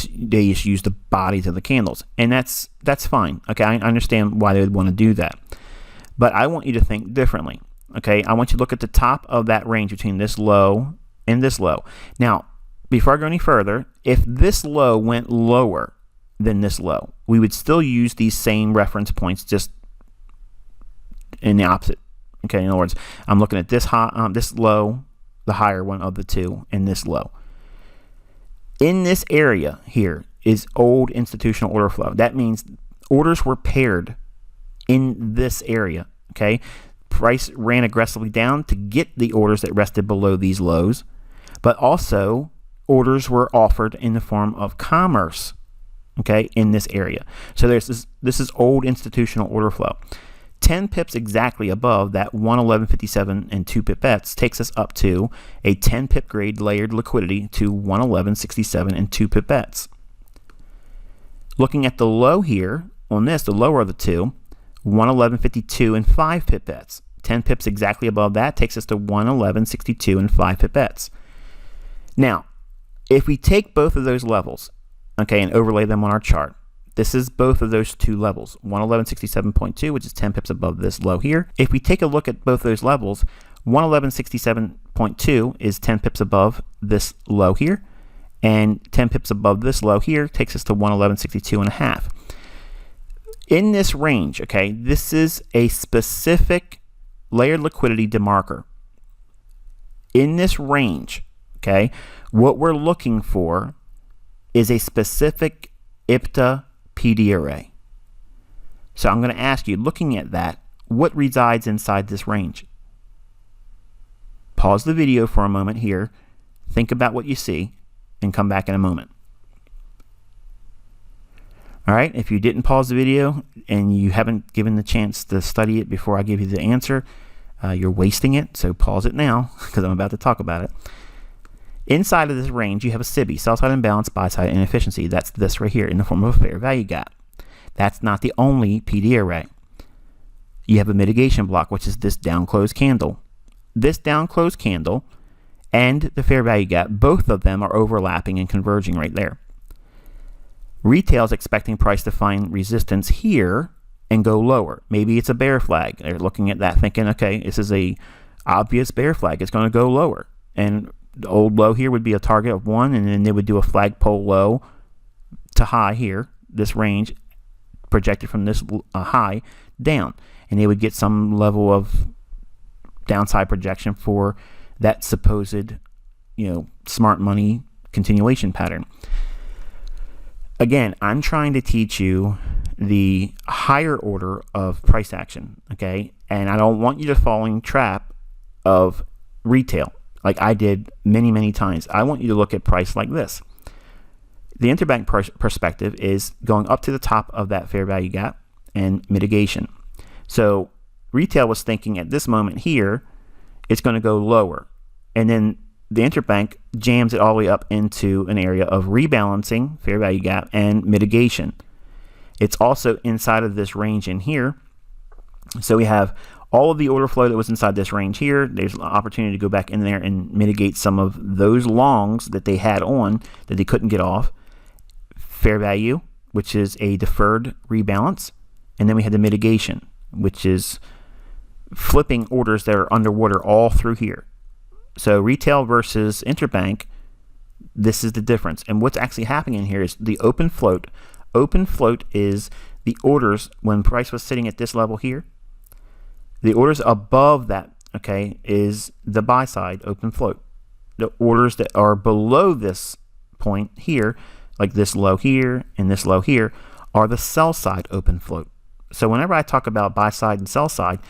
just use the bodies of the candles, and that's fine. Okay, I understand why they would want to do that, but I want you to think differently. Okay, I want you to look at the top of that range between this low and this low. Now, before I go any further, if this low went lower than this low, we would still use these same reference points, just in the opposite. Okay, in other words, I'm looking at this high, this low, the higher one of the two, and this low. In this area here is old institutional order flow. That means orders were paired in this area. Okay, price ran aggressively down to get the orders that rested below these lows, but also orders were offered in the form of commerce, okay, in this area. So this is old institutional order flow. 10 pips exactly above that 111.57 and 2 pipettes takes us up to a 10 pip grade layered liquidity to 111.67 and 2 pipettes. Looking at the low here on this, the lower of the two, 111.52 and 5 pipettes. 10 pips exactly above that takes us to 111.62 and 5 pipettes. Now, if we take both of those levels, okay, and overlay them on our chart, this is both of those two levels, 111.67.2, which is 10 pips above this low here. If we take a look at both those levels, 111.67.2 is 10 pips above this low here, and 10 pips above this low here takes us to 111.62 and a half. In this range, okay, this is a specific layered liquidity demarker. In this range, okay, what we're looking for is a specific IPTA PD array. So I'm going to ask you, looking at that, what resides inside this range? Pause the video for a moment here, think about what you see, and come back in a moment. All right, if you didn't pause the video and you haven't given the chance to study it before I give you the answer, you're wasting it, so pause it now because I'm about to talk about it. Inside of this range, you have a SIBI, sell-side imbalance, buy-side inefficiency. That's this right here in the form of a fair value gap. That's not the only PD array. You have a mitigation block, which is this down-closed candle. This down-closed candle and the fair value gap, both of them are overlapping and converging right there. Retail is expecting price to find resistance here and go lower. Maybe it's a bear flag. They're looking at that thinking, okay, this is a obvious bear flag. It's going to go lower. And the old low here would be a target of 1, and then they would do a flagpole low to high here, this range projected from this high down. And they would get some level of downside projection for that supposed, smart money continuation pattern. Again, I'm trying to teach you the higher order of price action, okay? And I don't want you to fall in trap of retail like I did many, many times. I want you to look at price like this. The interbank perspective is going up to the top of that fair value gap and mitigation. So retail was thinking at this moment here, it's going to go lower. And then the interbank jams it all the way up into an area of rebalancing, fair value gap, and mitigation. It's also inside of this range in here. So we have all of the order flow that was inside this range here. There's an opportunity to go back in there and mitigate some of those longs that they had on that they couldn't get off. Fair value, which is a deferred rebalance, And then we had the mitigation, which is flipping orders that are underwater all through here. So retail versus interbank, this is the difference. And what's actually happening here is the open float. Open float is the orders when price was sitting at this level here. The orders above that, okay, is the buy side open float. The orders that are below this point here, like this low here and this low here, are the sell side open float. So whenever I talk about buy side and sell side,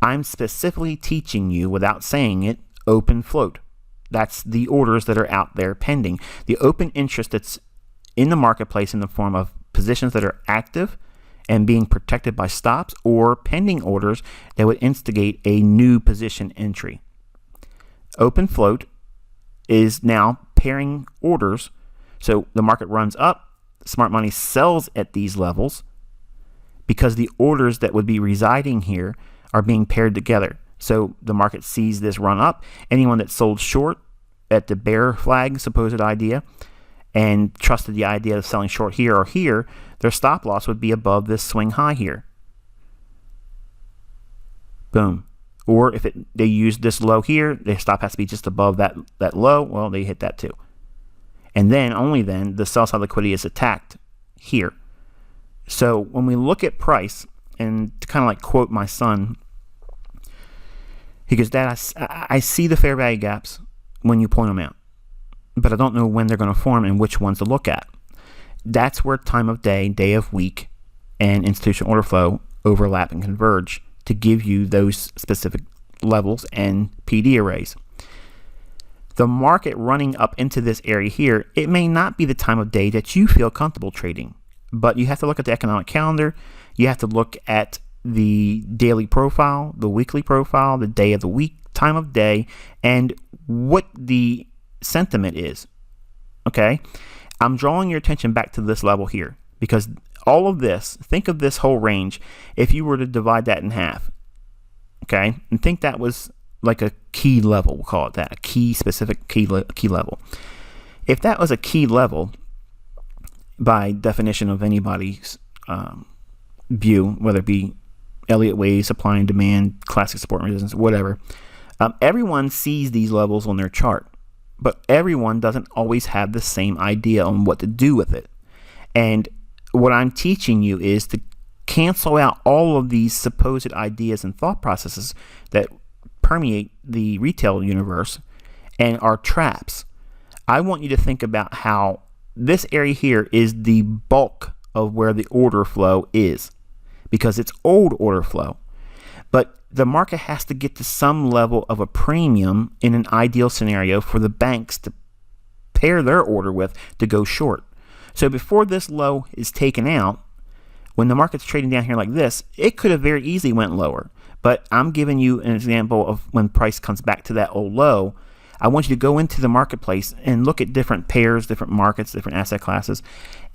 I'm specifically teaching you, without saying it, open float. That's the orders that are out there pending. The open interest that's in the marketplace in the form of positions that are active and being protected by stops, or pending orders that would instigate a new position entry. Open float is now pairing orders. So the market runs up, smart money sells at these levels because the orders that would be residing here are being paired together. So the market sees this run up. Anyone that sold short at the bear flag supposed idea and trusted the idea of selling short here or here, their stop loss would be above this swing high here. Boom. Or if they use this low here, their stop has to be just above that low. Well, they hit that too. And then, only then, the sell side liquidity is attacked here. So when we look at price, and to kind of like quote my son, he goes, Dad, I see the fair value gaps when you point them out, but I don't know when they're going to form and which ones to look at. That's where time of day, day of week, and institutional order flow overlap and converge to give you those specific levels and PD arrays. The market running up into this area here, it may not be the time of day that you feel comfortable trading, but you have to look at the economic calendar. You have to look at the daily profile, the weekly profile, the day of the week, time of day, and what the sentiment is. Okay? I'm drawing your attention back to this level here because all of this, think of this whole range, if you were to divide that in half, okay, and think that was like a key level, we'll call it that, a key specific key level. If that was a key level, by definition of anybody's view, whether it be Elliott wave, supply and demand, classic support and resistance, whatever, everyone sees these levels on their chart, but everyone doesn't always have the same idea on what to do with it. And what I'm teaching you is to cancel out all of these supposed ideas and thought processes that permeate the retail universe and are traps. I want you to think about how this area here is the bulk of where the order flow is, because it's old order flow. But the market has to get to some level of a premium in an ideal scenario for the banks to pair their order with to go short. So before this low is taken out, when the market's trading down here like this, it could have very easily went lower. But I'm giving you an example of when price comes back to that old low. I want you to go into the marketplace and look at different pairs, different markets, different asset classes,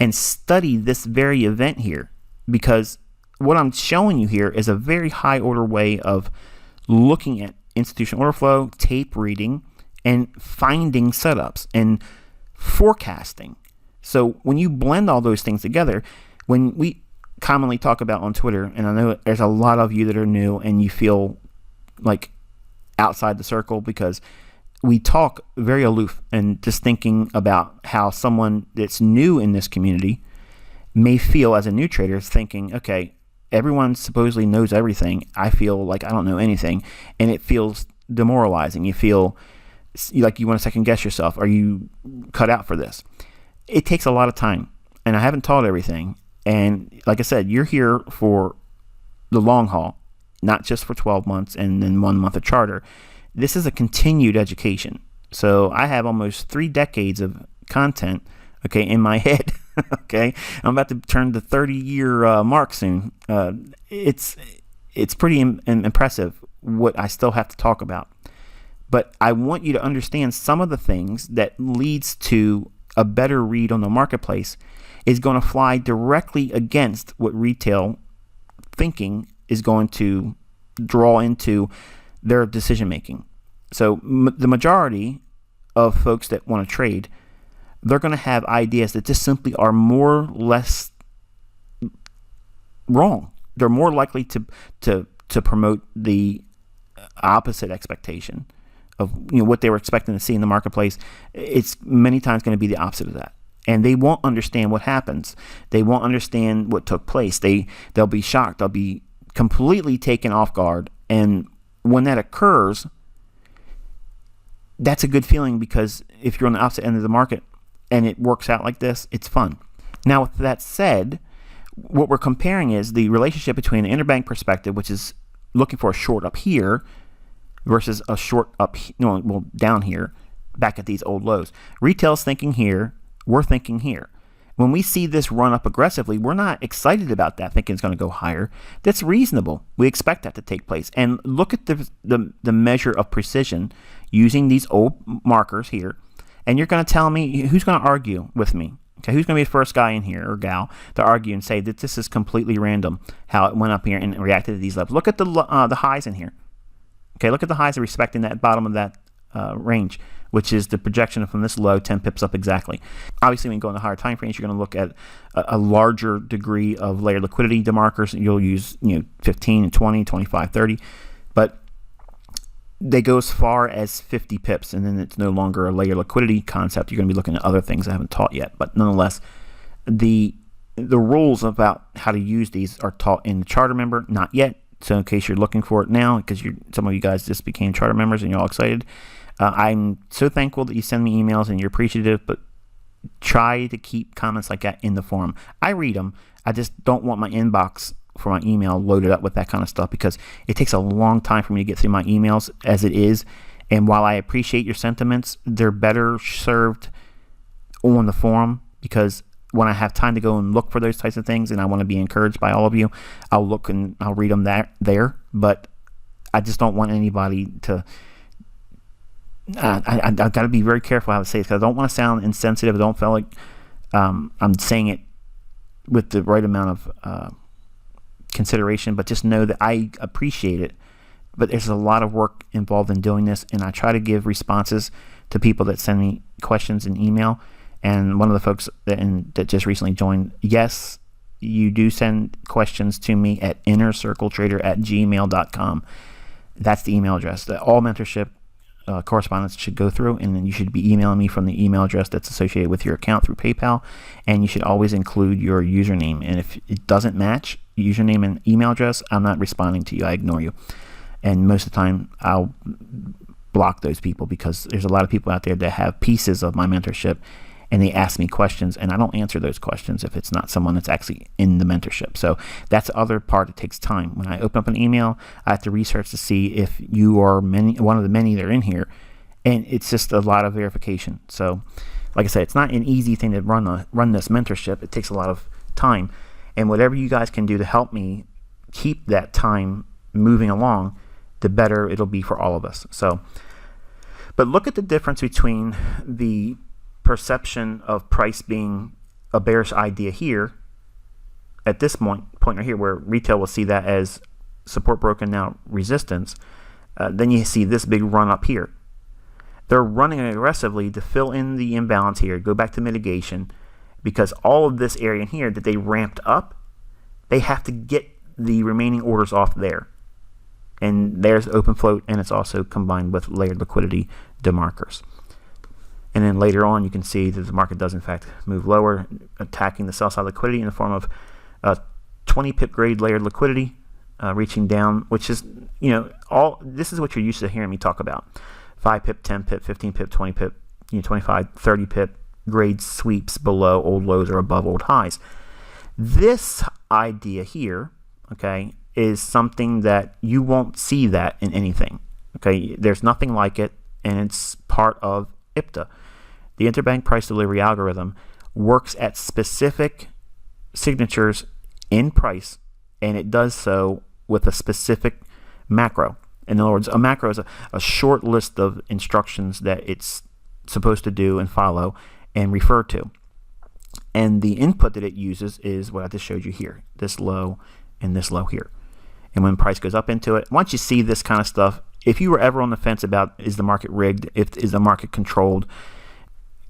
and study this very event here. Because what I'm showing you here is a very high order way of looking at institutional order flow, tape reading, and finding setups and forecasting. So when you blend all those things together, when we commonly talk about on Twitter, and I know there's a lot of you that are new and you feel like outside the circle because we talk very aloof and just thinking about how someone that's new in this community may feel as a new trader, thinking, okay, everyone supposedly knows everything. I feel like I don't know anything, and it feels demoralizing. You feel like you want to second guess yourself. Are you cut out for this? It takes a lot of time, and I haven't taught everything. And like I said, you're here for the long haul, not just for 12 months and then 1 month of charter. This is a continued education. So I have almost 3 decades of content, okay, in my head. Okay, I'm about to turn the 30-year mark soon. It's pretty impressive what I still have to talk about. But I want you to understand some of the things that leads to a better read on the marketplace is going to fly directly against what retail thinking is going to draw into their decision making. So the majority of folks that want to trade, they're going to have ideas that just simply are more or less wrong. they're more likely to promote the opposite expectation of what they were expecting to see in the marketplace. It's many times going to be the opposite of that. And they won't understand what happens. They won't understand what took place. They'll be shocked. They'll be completely taken off guard. And when that occurs, that's a good feeling, because if you're on the opposite end of the market and it works out like this, it's fun. Now, with that said, what we're comparing is the relationship between the interbank perspective, which is looking for a short up here, versus a short down here, back at these old lows. Retail's thinking here. We're thinking here. When we see this run up aggressively, we're not excited about that, thinking it's going to go higher. That's reasonable. We expect that to take place. And look at the measure of precision using these old markers here. And you're going to tell me who's going to argue with me. Okay, who's going to be the first guy in here or gal to argue and say that this is completely random how it went up here and reacted to these levels? Look at the highs in here. Okay, look at the highs respecting that bottom of that range, which is the projection from this low 10 pips up exactly. Obviously, when you go in the higher time frames, you're going to look at a larger degree of layered liquidity demarkers. You'll use 15 and 20, 25, 30, but they go as far as 50 pips, and then it's no longer a layered liquidity concept. You're going to be looking at other things I haven't taught yet, but nonetheless, the rules about how to use these are taught in the charter member, not yet. So in case you're looking for it now, because some of you guys just became charter members and you're all excited, I'm so thankful that you send me emails and you're appreciative, but try to keep comments like that in the forum. I read them. I just don't want my inbox for my email loaded up with that kind of stuff, because it takes a long time for me to get through my emails as it is. And while I appreciate your sentiments, they're better served on the forum, because when I have time to go and look for those types of things and I want to be encouraged by all of you, I'll look and I'll read them there. But I just don't want anybody to... I've got to be very careful how to say it, because I don't want to sound insensitive. I don't feel like I'm saying it with the right amount of consideration, but just know that I appreciate it. But there's a lot of work involved in doing this, and I try to give responses to people that send me questions in email. And one of the folks that just recently joined, yes, you do send questions to me at innercircletrader@gmail.com. That's the email address that all mentorship correspondence should go through, and then you should be emailing me from the email address that's associated with your account through PayPal, and you should always include your username. And if it doesn't match username and email address, I'm not responding to you. I ignore you. And most of the time, I'll block those people, because there's a lot of people out there that have pieces of my mentorship, and they ask me questions, and I don't answer those questions if it's not someone that's actually in the mentorship. So that's the other part that takes time. When I open up an email, I have to research to see if you are one of the many that are in here, and it's just a lot of verification. So like I said, it's not an easy thing to run this mentorship. It takes a lot of time, and whatever you guys can do to help me keep that time moving along, the better it'll be for all of us. So, but look at the difference between the perception of price being a bearish idea here at this point right here, where retail will see that as support broken, now resistance. Then you see this big run up here. They're running aggressively to fill in the imbalance here, go back to mitigation, because all of this area in here that they ramped up, they have to get the remaining orders off there. And there's open float, and it's also combined with layered liquidity demarkers. And then later on, you can see that the market does in fact move lower, attacking the sell side liquidity in the form of 20 pip grade layered liquidity, reaching down, which is, this is what you're used to hearing me talk about. 5 pip, 10 pip, 15 pip, 20 pip, 25, 30 pip grade sweeps below old lows or above old highs. This idea here, okay, is something that you won't see that in anything. Okay, there's nothing like it, and it's part of IPTA. The interbank price delivery algorithm works at specific signatures in price, and it does so with a specific macro. In other words, a macro is a short list of instructions that it's supposed to do and follow and refer to. And the input that it uses is what I just showed you here, this low and this low here. And when price goes up into it, once you see this kind of stuff, if you were ever on the fence about is the market rigged, is the market controlled,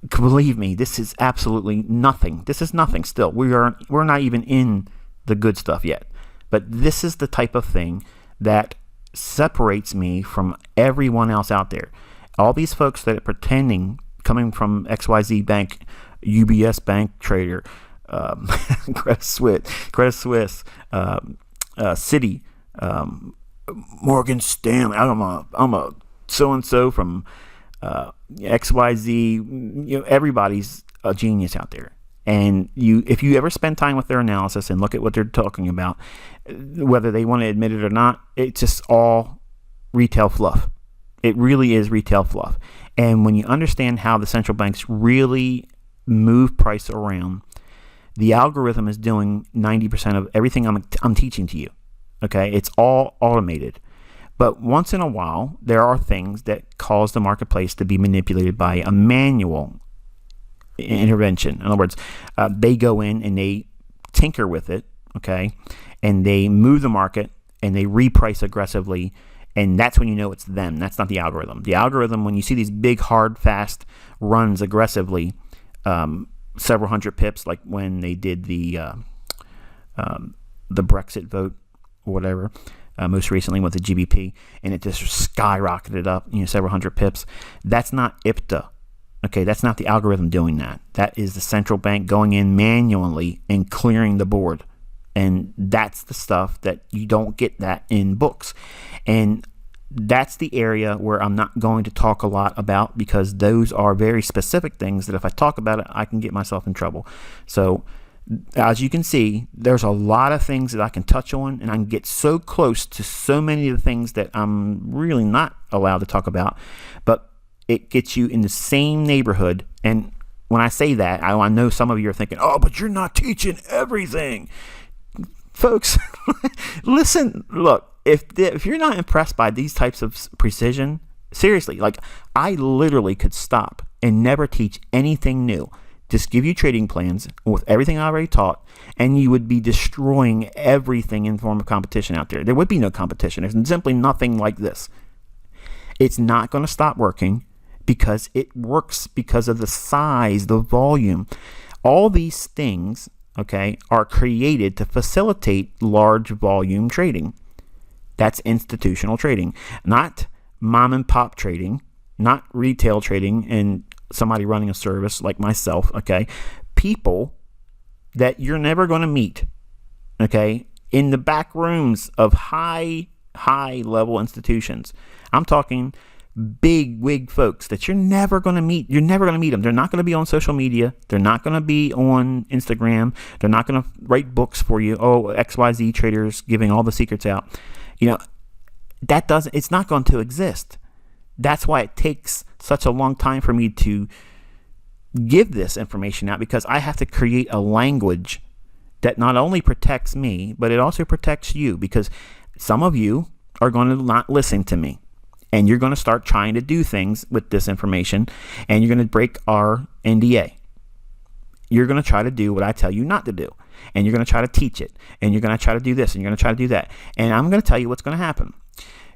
believe me, this is absolutely nothing. This is nothing still. We're not even in the good stuff yet. But this is the type of thing that separates me from everyone else out there. All these folks that are pretending, coming from XYZ Bank, UBS Bank Trader, Credit Suisse, Citi, Morgan Stanley. I'm a so-and-so from XYZ. Everybody's a genius out there. And if you ever spend time with their analysis and look at what they're talking about, whether they want to admit it or not, it's just all retail fluff. It really is retail fluff. And when you understand how the central banks really move price around, the algorithm is doing 90% of everything I'm teaching to you. Okay, it's all automated. But once in a while, there are things that cause the marketplace to be manipulated by a manual intervention. In other words, they go in and they tinker with it, okay, and they move the market and they reprice aggressively, and that's when you know it's them. That's not the algorithm. The algorithm, when you see these big, hard, fast runs aggressively, several hundred pips, like when they did the Brexit vote or whatever, most recently with the GBP, and it just skyrocketed up, several hundred pips. That's not IPTA. Okay, that's not the algorithm doing that. That is the central bank going in manually and clearing the board. And that's the stuff that you don't get that in books. And that's the area where I'm not going to talk a lot about, because those are very specific things that if I talk about it, I can get myself in trouble. So as you can see, there's a lot of things that I can touch on, and I can get so close to so many of the things that I'm really not allowed to talk about. But it gets you in the same neighborhood. And when I say that, I know some of you are thinking, oh, but you're not teaching everything. Folks, listen, look, if you're not impressed by these types of precision, seriously, like I literally could stop and never teach anything new. Just give you trading plans with everything I already taught, and you would be destroying everything in form of competition out there. There would be no competition. There's simply nothing like this. It's not going to stop working, because it works because of the size, the volume. All these things, okay, are created to facilitate large volume trading. That's institutional trading, not mom and pop trading, not retail trading and somebody running a service like myself, okay? People that you're never going to meet, okay, in the back rooms of high level institutions. I'm talking big wig folks that you're never going to meet. You're never going to meet them. They're not going to be on social media. They're not going to be on Instagram. They're not going to write books for you. Oh, XYZ traders giving all the secrets out. It's not going to exist. That's why it takes such a long time for me to give this information out, because I have to create a language that not only protects me, but it also protects you, because some of you are going to not listen to me. And you're going to start trying to do things with this information, and you're going to break our NDA. You're going to try to do what I tell you not to do, and you're going to try to teach it, and you're going to try to do this, and you're going to try to do that. And I'm going to tell you what's going to happen.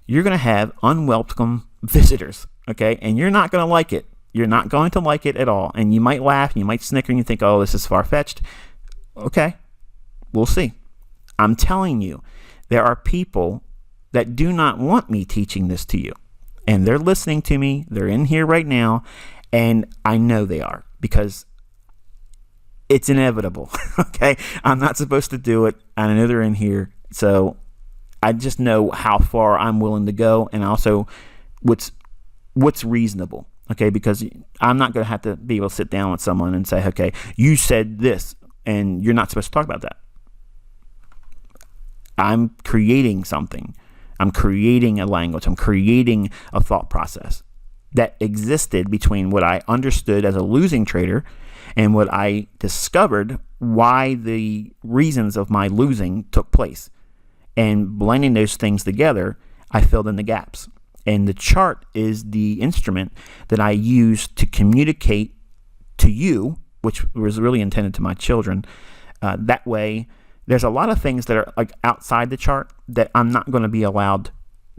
You're going to have unwelcome visitors, okay? And you're not going to like it. You're not going to like it at all. And you might laugh, and you might snicker, and you think, oh, this is far-fetched. Okay, we'll see. I'm telling you, there are people that do not want me teaching this to you. And they're listening to me. They're in here right now. And I know they are, because it's inevitable. Okay. I'm not supposed to do it. I know they're in here. So I just know how far I'm willing to go, and also what's reasonable. Okay. Because I'm not going to have to be able to sit down with someone and say, okay, you said this and you're not supposed to talk about that. I'm creating something. I'm creating a language. I'm creating a thought process that existed between what I understood as a losing trader and what I discovered why the reasons of my losing took place. And blending those things together, I filled in the gaps. And the chart is the instrument that I use to communicate to you, which was really intended to my children. That way, there's a lot of things that are like outside the chart that I'm not going to be allowed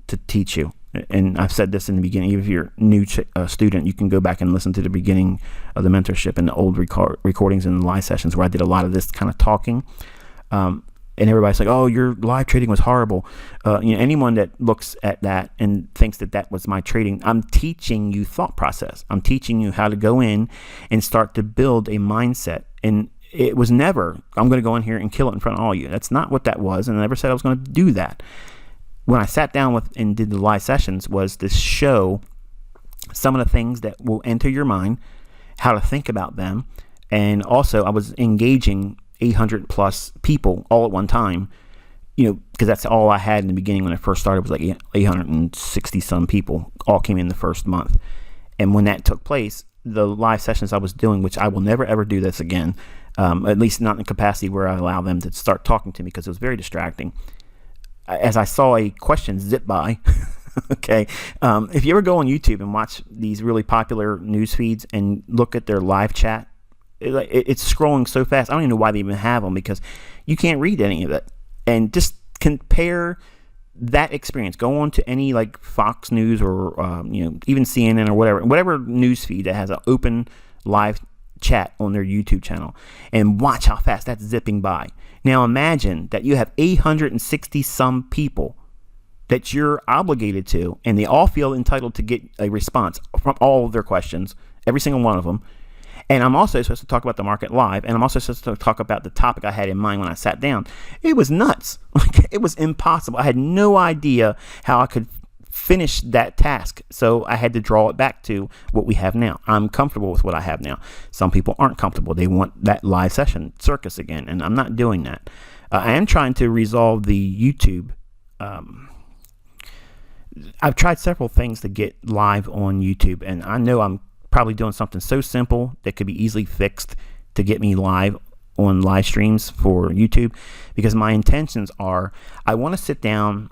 to teach you. And I've said this in the beginning. Even if you're a new student, you can go back and listen to the beginning of the mentorship and the old recordings and the live sessions where I did a lot of this kind of talking. And everybody's like, oh, your live trading was horrible. Anyone that looks at that and thinks that that was my trading, I'm teaching you thought process. I'm teaching you how to go in and start to build a mindset. And it was never, I'm going to go in here and kill it in front of all you. That's not what that was. And I never said I was going to do that. When I sat down with and did the live sessions was to show some of the things that will enter your mind, how to think about them. And also I was engaging 800 plus people all at one time, because that's all I had in the beginning when I first started was like 860 some people all came in the first month. And when that took place, the live sessions I was doing, which I will never ever do this again, at least not in the capacity where I allow them to start talking to me, because it was very distracting. As I saw a question zip by, okay, if you ever go on YouTube and watch these really popular news feeds and look at their live chat, it's scrolling so fast. I don't even know why they even have them, because you can't read any of it. And just compare that experience. Go on to any like Fox News or even CNN or whatever news feed that has an open live chat on their YouTube channel, and watch how fast that's zipping by. Now imagine that you have 860 some people that you're obligated to, and they all feel entitled to get a response from all of their questions, every single one of them. And I'm also supposed to talk about the market live, and I'm also supposed to talk about the topic I had in mind when I sat down. It was nuts. It was impossible. I had no idea how I could finish that task. So I had to draw it back to what we have now. I'm comfortable with what I have now. Some people aren't comfortable. They want that live session circus again, and I'm not doing that. I am trying to resolve the YouTube. I've tried several things to get live on YouTube, and I know I'm probably doing something so simple that could be easily fixed to get me live on live streams for YouTube, because my intentions are, I want to sit down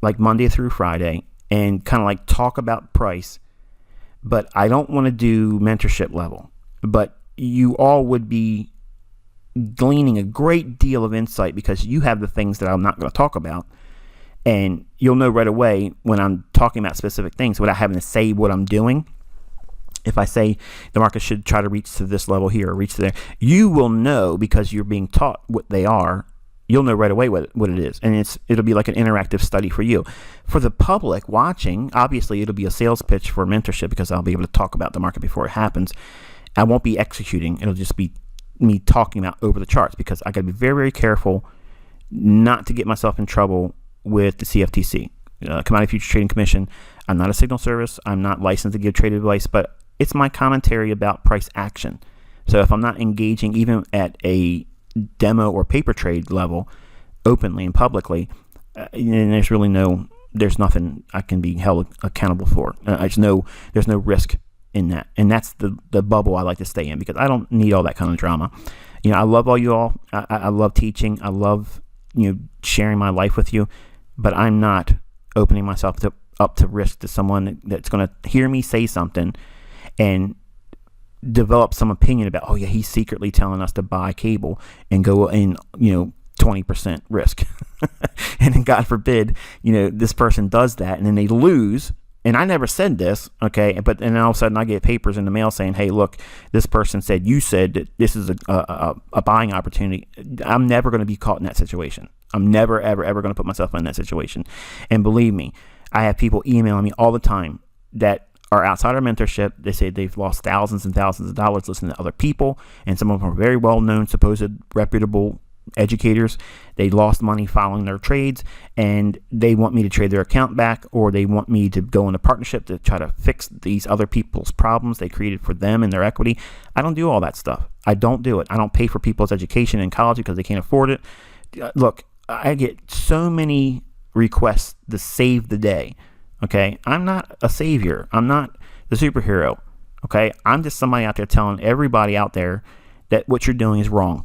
like Monday through Friday and kind of like talk about price, but I don't want to do mentorship level. But you all would be gleaning a great deal of insight, because you have the things that I'm not going to talk about, and you'll know right away when I'm talking about specific things without having to say what I'm doing. If I say the market should try to reach to this level here or reach to there, you will know, because you're being taught what they are. You'll know right away what it is, and it'll be like an interactive study for you. For the public watching, obviously it'll be a sales pitch for mentorship, because I'll be able to talk about the market before it happens. I won't be executing. It'll just be me talking about over the charts, because I got to be very, very careful not to get myself in trouble with the CFTC, Commodity Futures Trading Commission. I'm not a signal service. I'm not licensed to give trade advice, but it's my commentary about price action. So if I'm not engaging even at a demo or paper trade level openly and publicly, then there's nothing I can be held accountable for. There's no risk in that. And that's the bubble I like to stay in, because I don't need all that kind of drama. I love all you all. I love teaching. I love sharing my life with you, but I'm not opening myself up to risk to someone that's going to hear me say something and develop some opinion about, oh yeah, he's secretly telling us to buy cable and go in 20% risk. And then God forbid this person does that, and then they lose. And I never said this, okay, but then all of a sudden I get papers in the mail saying, hey, look, this person said you said that this is a buying opportunity. I'm never going to be caught in that situation. I'm never, ever, ever going to put myself in that situation. And believe me, I have people emailing me all the time that are outside our mentorship. They say they've lost thousands and thousands of dollars listening to other people, and some of them are very well-known, supposed reputable educators. They lost money following their trades, and they want me to trade their account back, or they want me to go into partnership to try to fix these other people's problems they created for them and their equity. I don't do all that stuff. I don't do it. I don't pay for people's education in college because they can't afford it. Look, I get so many requests to save the day. Okay, I'm not a savior. I'm not the superhero. Okay, I'm just somebody out there telling everybody out there that what you're doing is wrong,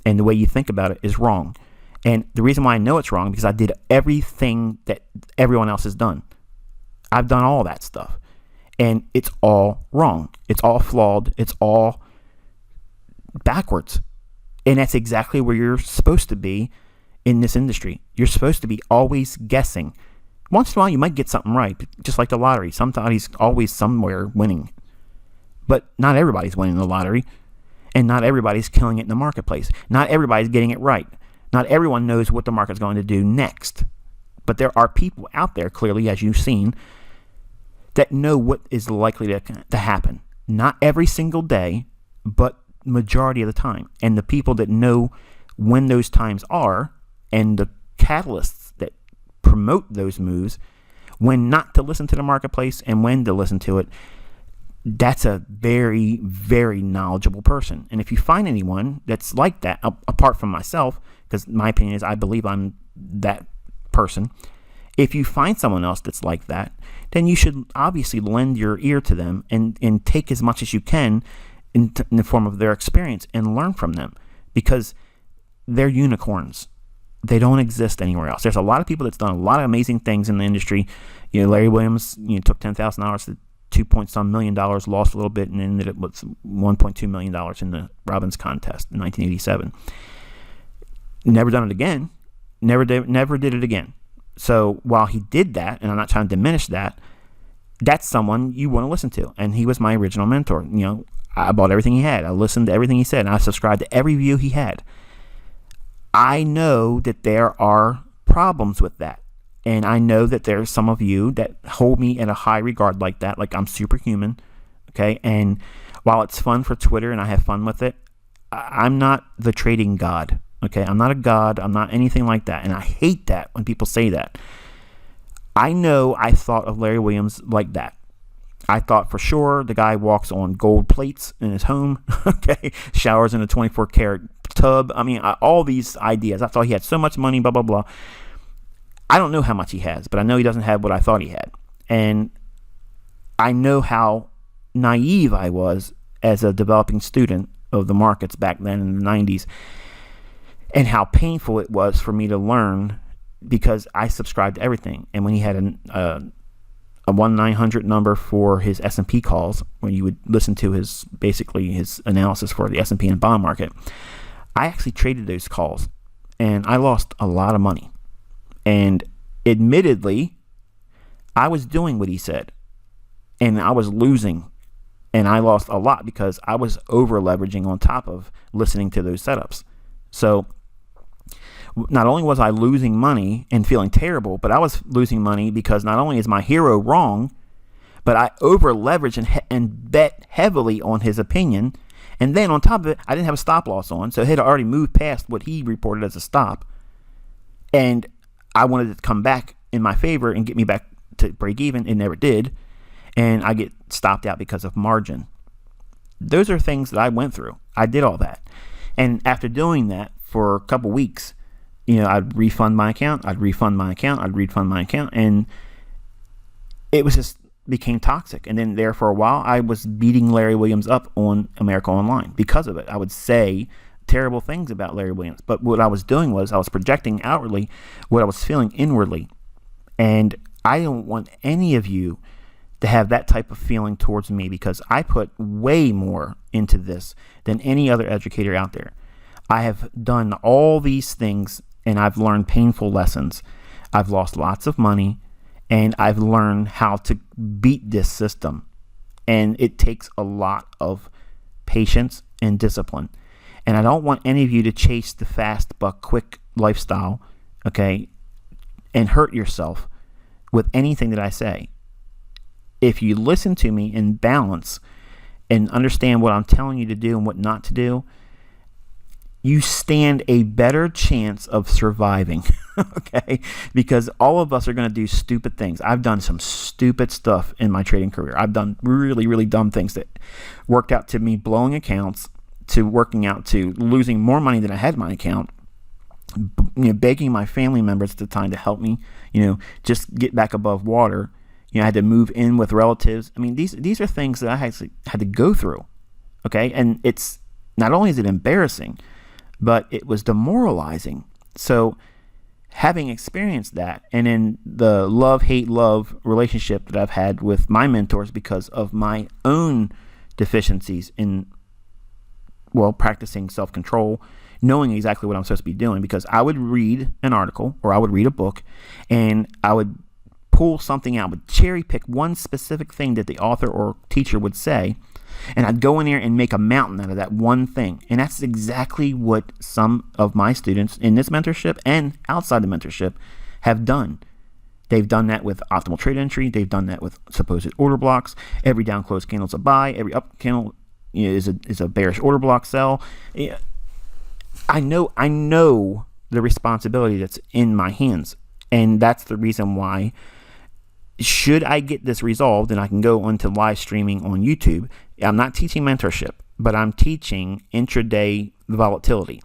and the way you think about it is wrong. And the reason why I know it's wrong, because I did everything that everyone else has done. I've done all that stuff, and it's all wrong. It's all flawed. It's all backwards, and that's exactly where you're supposed to be in this industry. You're supposed to be always guessing. Once in a while, you might get something right, just like the lottery. Somebody's always somewhere winning. But not everybody's winning the lottery, and not everybody's killing it in the marketplace. Not everybody's getting it right. Not everyone knows what the market's going to do next. But there are people out there, clearly, as you've seen, that know what is likely to happen. Not every single day, but majority of the time. And the people that know when those times are and the catalysts that promote those moves, when not to listen to the marketplace and when to listen to it, that's a very, very knowledgeable person. And if you find anyone that's like that, apart from myself, because my opinion is I believe I'm that person, if you find someone else that's like that, then you should obviously lend your ear to them and take as much as you can in the form of their experience and learn from them, because they're unicorns. They don't exist anywhere else. There's a lot of people that's done a lot of amazing things in the industry. Larry Williams, took $10,000 to $2 million, lost a little bit, and ended up with $1.2 million in the Robbins contest in 1987. Never done it again. Never did it again. So while he did that, and I'm not trying to diminish that, that's someone you want to listen to. And he was my original mentor. I bought everything he had. I listened to everything he said, and I subscribed to every view he had. I know that there are problems with that. And I know that there's some of you that hold me in a high regard like that, like I'm superhuman. Okay. And while it's fun for Twitter and I have fun with it, I'm not the trading god. Okay. I'm not a god. I'm not anything like that. And I hate that when people say that. I know I thought of Larry Williams like that. I thought for sure the guy walks on gold plates in his home. Okay. Showers in a 24 karat tub. I mean, all these ideas. I thought he had so much money, blah, blah, blah. I don't know how much he has, but I know he doesn't have what I thought he had. And I know how naive I was as a developing student of the markets back then in the 90s, and how painful it was for me to learn, because I subscribed to everything. And when he had a 1-900 number for his S&P calls, when you would listen to his analysis for the S&P and bond market, I actually traded those calls, and I lost a lot of money. And admittedly, I was doing what he said, and I was losing, and I lost a lot because I was over leveraging on top of listening to those setups. So not only was I losing money and feeling terrible, but I was losing money because not only is my hero wrong, but I over leveraged and bet heavily on his opinion. And then on top of it, I didn't have a stop loss on, so it had already moved past what he reported as a stop. And I wanted it to come back in my favor and get me back to break even. It never did. And I get stopped out because of margin. Those are things that I went through. I did all that. And after doing that for a couple weeks, I'd refund my account. And it was just became toxic. And then there for a while, I was beating Larry Williams up on America Online because of it. I would say terrible things about Larry Williams. But what I was doing was I was projecting outwardly what I was feeling inwardly. And I don't want any of you to have that type of feeling towards me, because I put way more into this than any other educator out there. I have done all these things, and I've learned painful lessons. I've lost lots of money, and I've learned how to beat this system. And it takes a lot of patience and discipline. And I don't want any of you to chase the fast buck quick lifestyle, okay, and hurt yourself with anything that I say. If you listen to me in balance and understand what I'm telling you to do and what not to do, you stand a better chance of surviving, okay? Because all of us are going to do stupid things. I've done some stupid stuff in my trading career. I've done really, really dumb things that worked out to me blowing accounts, to working out to losing more money than I had in my account, begging my family members at the time to help me, just get back above water. I had to move in with relatives. I mean, these are things that I had to go through, okay? And it's not only is it embarrassing, but it was demoralizing. So having experienced that, and in the love-hate-love relationship that I've had with my mentors because of my own deficiencies in practicing self-control, knowing exactly what I'm supposed to be doing, because I would read an article or I would read a book and I would pull something out, would cherry pick one specific thing that the author or teacher would say, And I'd go in there and make a mountain out of that one thing. And that's exactly what some of my students in this mentorship and outside the mentorship have done. They've done that with optimal trade entry. They've done that with supposed order blocks. Every down close candle is a buy. Every up candle is a bearish order block sell. I know the responsibility that's in my hands. And that's the reason why, should I get this resolved and I can go onto live streaming on YouTube, I'm not teaching mentorship, but I'm teaching intraday volatility,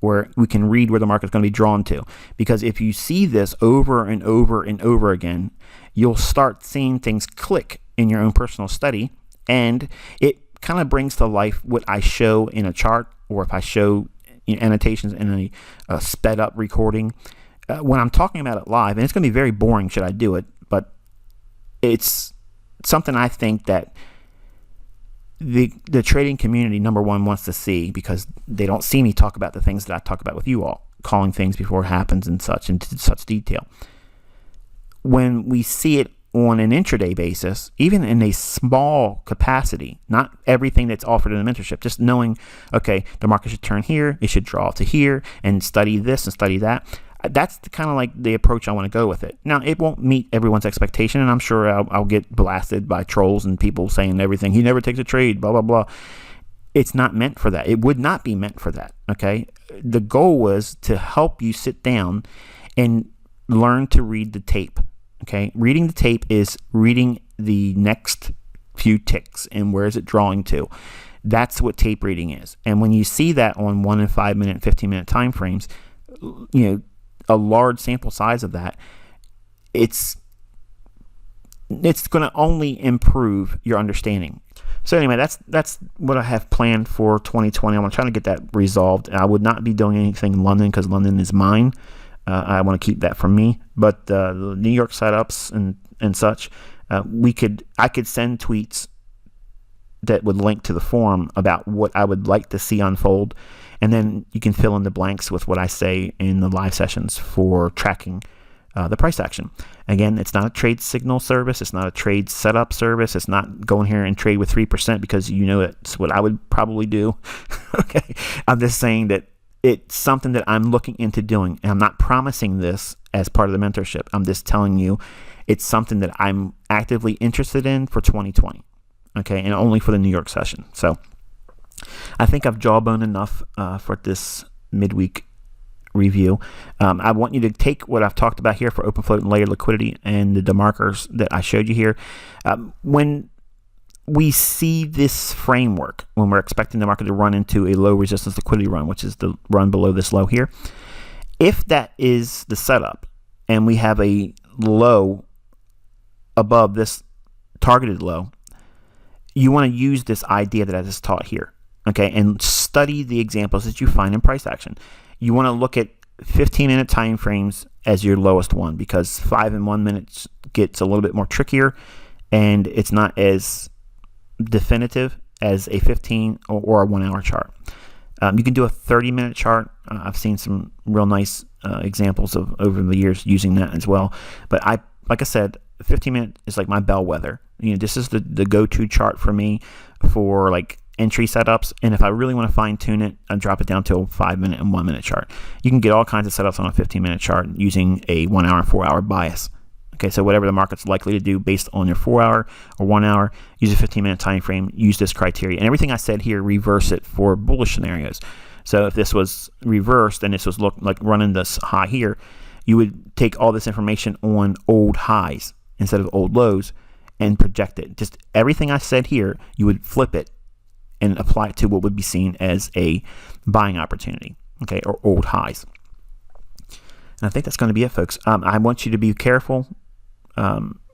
where we can read where the market's going to be drawn to. Because if you see this over and over and over again, you'll start seeing things click in your own personal study, and it kind of brings to life what I show in a chart, or if I show annotations in a sped up recording. When I'm talking about it live, and it's going to be very boring should I do it, but it's something I think that the trading community, number one, wants to see, because they don't see me talk about the things that I talk about with you all, calling things before it happens and such, into such detail. When we see it on an intraday basis, even in a small capacity, not everything that's offered in the mentorship, just knowing, okay, the market should turn here, it should draw to here, and study this and study that. That's kind of like the approach I want to go with it. Now, it won't meet everyone's expectation, and I'm sure I'll get blasted by trolls and people saying everything. He never takes a trade, blah, blah, blah. It's not meant for that. It would not be meant for that, okay? The goal was to help you sit down and learn to read the tape, okay? Reading the tape is reading the next few ticks and where is it drawing to. That's what tape reading is. And when you see that on 1 and 5 minute, 15-minute time frames, a large sample size of that, it's going to only improve your understanding. So anyway, that's what I have planned for 2020. I'm trying to get that resolved. I would not be doing anything in London because London is mine. I want to keep that from me. But the New York setups and such, I could send tweets that would link to the forum about what I would like to see unfold. And then you can fill in the blanks with what I say in the live sessions for tracking the price action. Again, it's not a trade signal service. It's not a trade setup service. It's not going here and trade with 3% because it's what I would probably do. Okay. I'm just saying that it's something that I'm looking into doing. And I'm not promising this as part of the mentorship. I'm just telling you it's something that I'm actively interested in for 2020. Okay. And only for the New York session. So I think I've jawboned enough for this midweek review. I want you to take what I've talked about here for open float and layered liquidity and the demarkers that I showed you here. When we see this framework, when we're expecting the market to run into a low resistance liquidity run, which is the run below this low here, if that is the setup and we have a low above this targeted low, you want to use this idea that I just taught here. Okay, and study the examples that you find in price action. You want to look at 15-minute time frames as your lowest one, because 5 and 1 minutes gets a little bit more trickier, and it's not as definitive as a 15 or a 1 hour chart. You can do a 30-minute chart. I've seen some real nice examples of over the years using that as well. But like I said, 15-minute is like my bellwether. This is the go-to chart for me for like entry setups, and if I really want to fine tune it, I drop it down to a 5 minute and 1 minute chart. You can get all kinds of setups on a 15-minute chart using a 1 hour and 4 hour bias. Okay, so whatever the market's likely to do based on your 4 hour or 1 hour, use a 15-minute time frame, use this criteria. And everything I said here, reverse it for bullish scenarios. So if this was reversed and this was like running this high here, you would take all this information on old highs instead of old lows and project it. Just everything I said here, you would flip it and apply it to what would be seen as a buying opportunity, okay, or old highs. And I think that's going to be it, folks. I want you to be careful.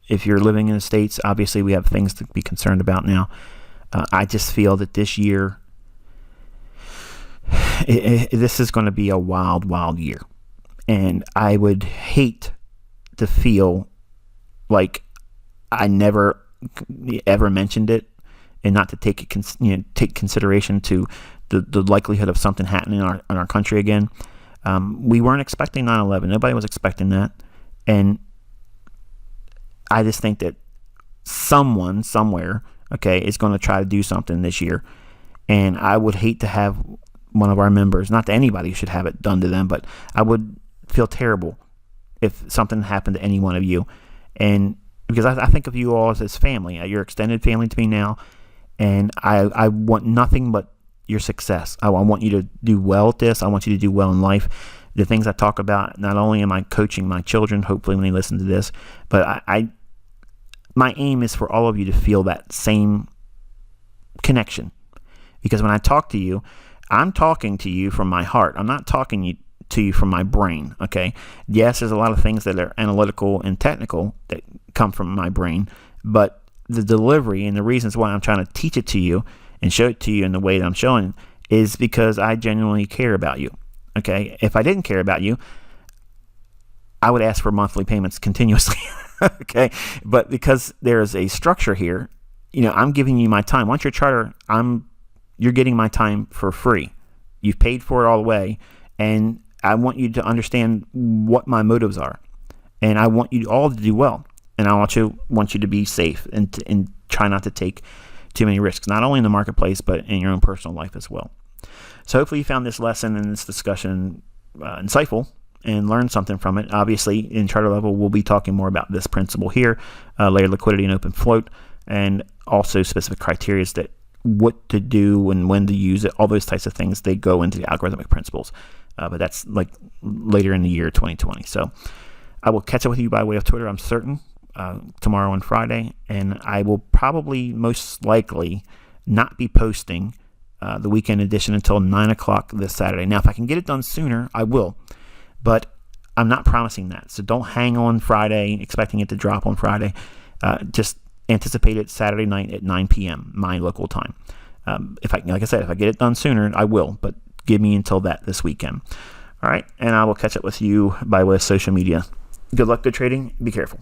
If you're living in the States, obviously we have things to be concerned about now. I just feel that this year, this is going to be a wild, wild year. And I would hate to feel like I never ever mentioned it, and not to take consideration to the likelihood of something happening in our country again. We weren't expecting 9/11. Nobody was expecting that. And I just think that someone, somewhere, okay, is going to try to do something this year. And I would hate to have one of our members, not that anybody should have it done to them, but I would feel terrible if something happened to any one of you. And because I think of you all as family, you're extended family to me now, and I want nothing but your success. I want you to do well at this. I want you to do well in life. The things I talk about, not only am I coaching my children, hopefully when they listen to this, but my aim is for all of you to feel that same connection. Because when I talk to you, I'm talking to you from my heart. I'm not talking to you from my brain, okay? Yes, there's a lot of things that are analytical and technical that come from my brain, but the delivery and the reasons why I'm trying to teach it to you and show it to you in the way that I'm showing is because I genuinely care about you, okay? If I didn't care about you, I would ask for monthly payments continuously, okay? But because there's a structure here, I'm giving you my time. Once you're charter, you're getting my time for free. You've paid for it all the way, and I want you to understand what my motives are, and I want you all to do well, and I want you to be safe and try not to take too many risks, not only in the marketplace but in your own personal life as well. So hopefully you found this lesson and this discussion insightful and learned something from it. Obviously, in charter level, we'll be talking more about this principle here, layered liquidity and open float, and also specific criteria that what to do and when to use it, all those types of things, they go into the algorithmic principles. But that's like later in the year 2020. So I will catch up with you by way of Twitter, I'm certain, tomorrow and Friday. And I will probably most likely not be posting the weekend edition until 9 o'clock this Saturday. Now, if I can get it done sooner, I will. But I'm not promising that. So don't hang on Friday expecting it to drop on Friday. Just anticipate it Saturday night at 9 p.m. my local time. Like I said, if I get it done sooner, I will, but give me until this weekend. All right, and I will catch up with you by way of social media. Good luck, good trading. Be careful.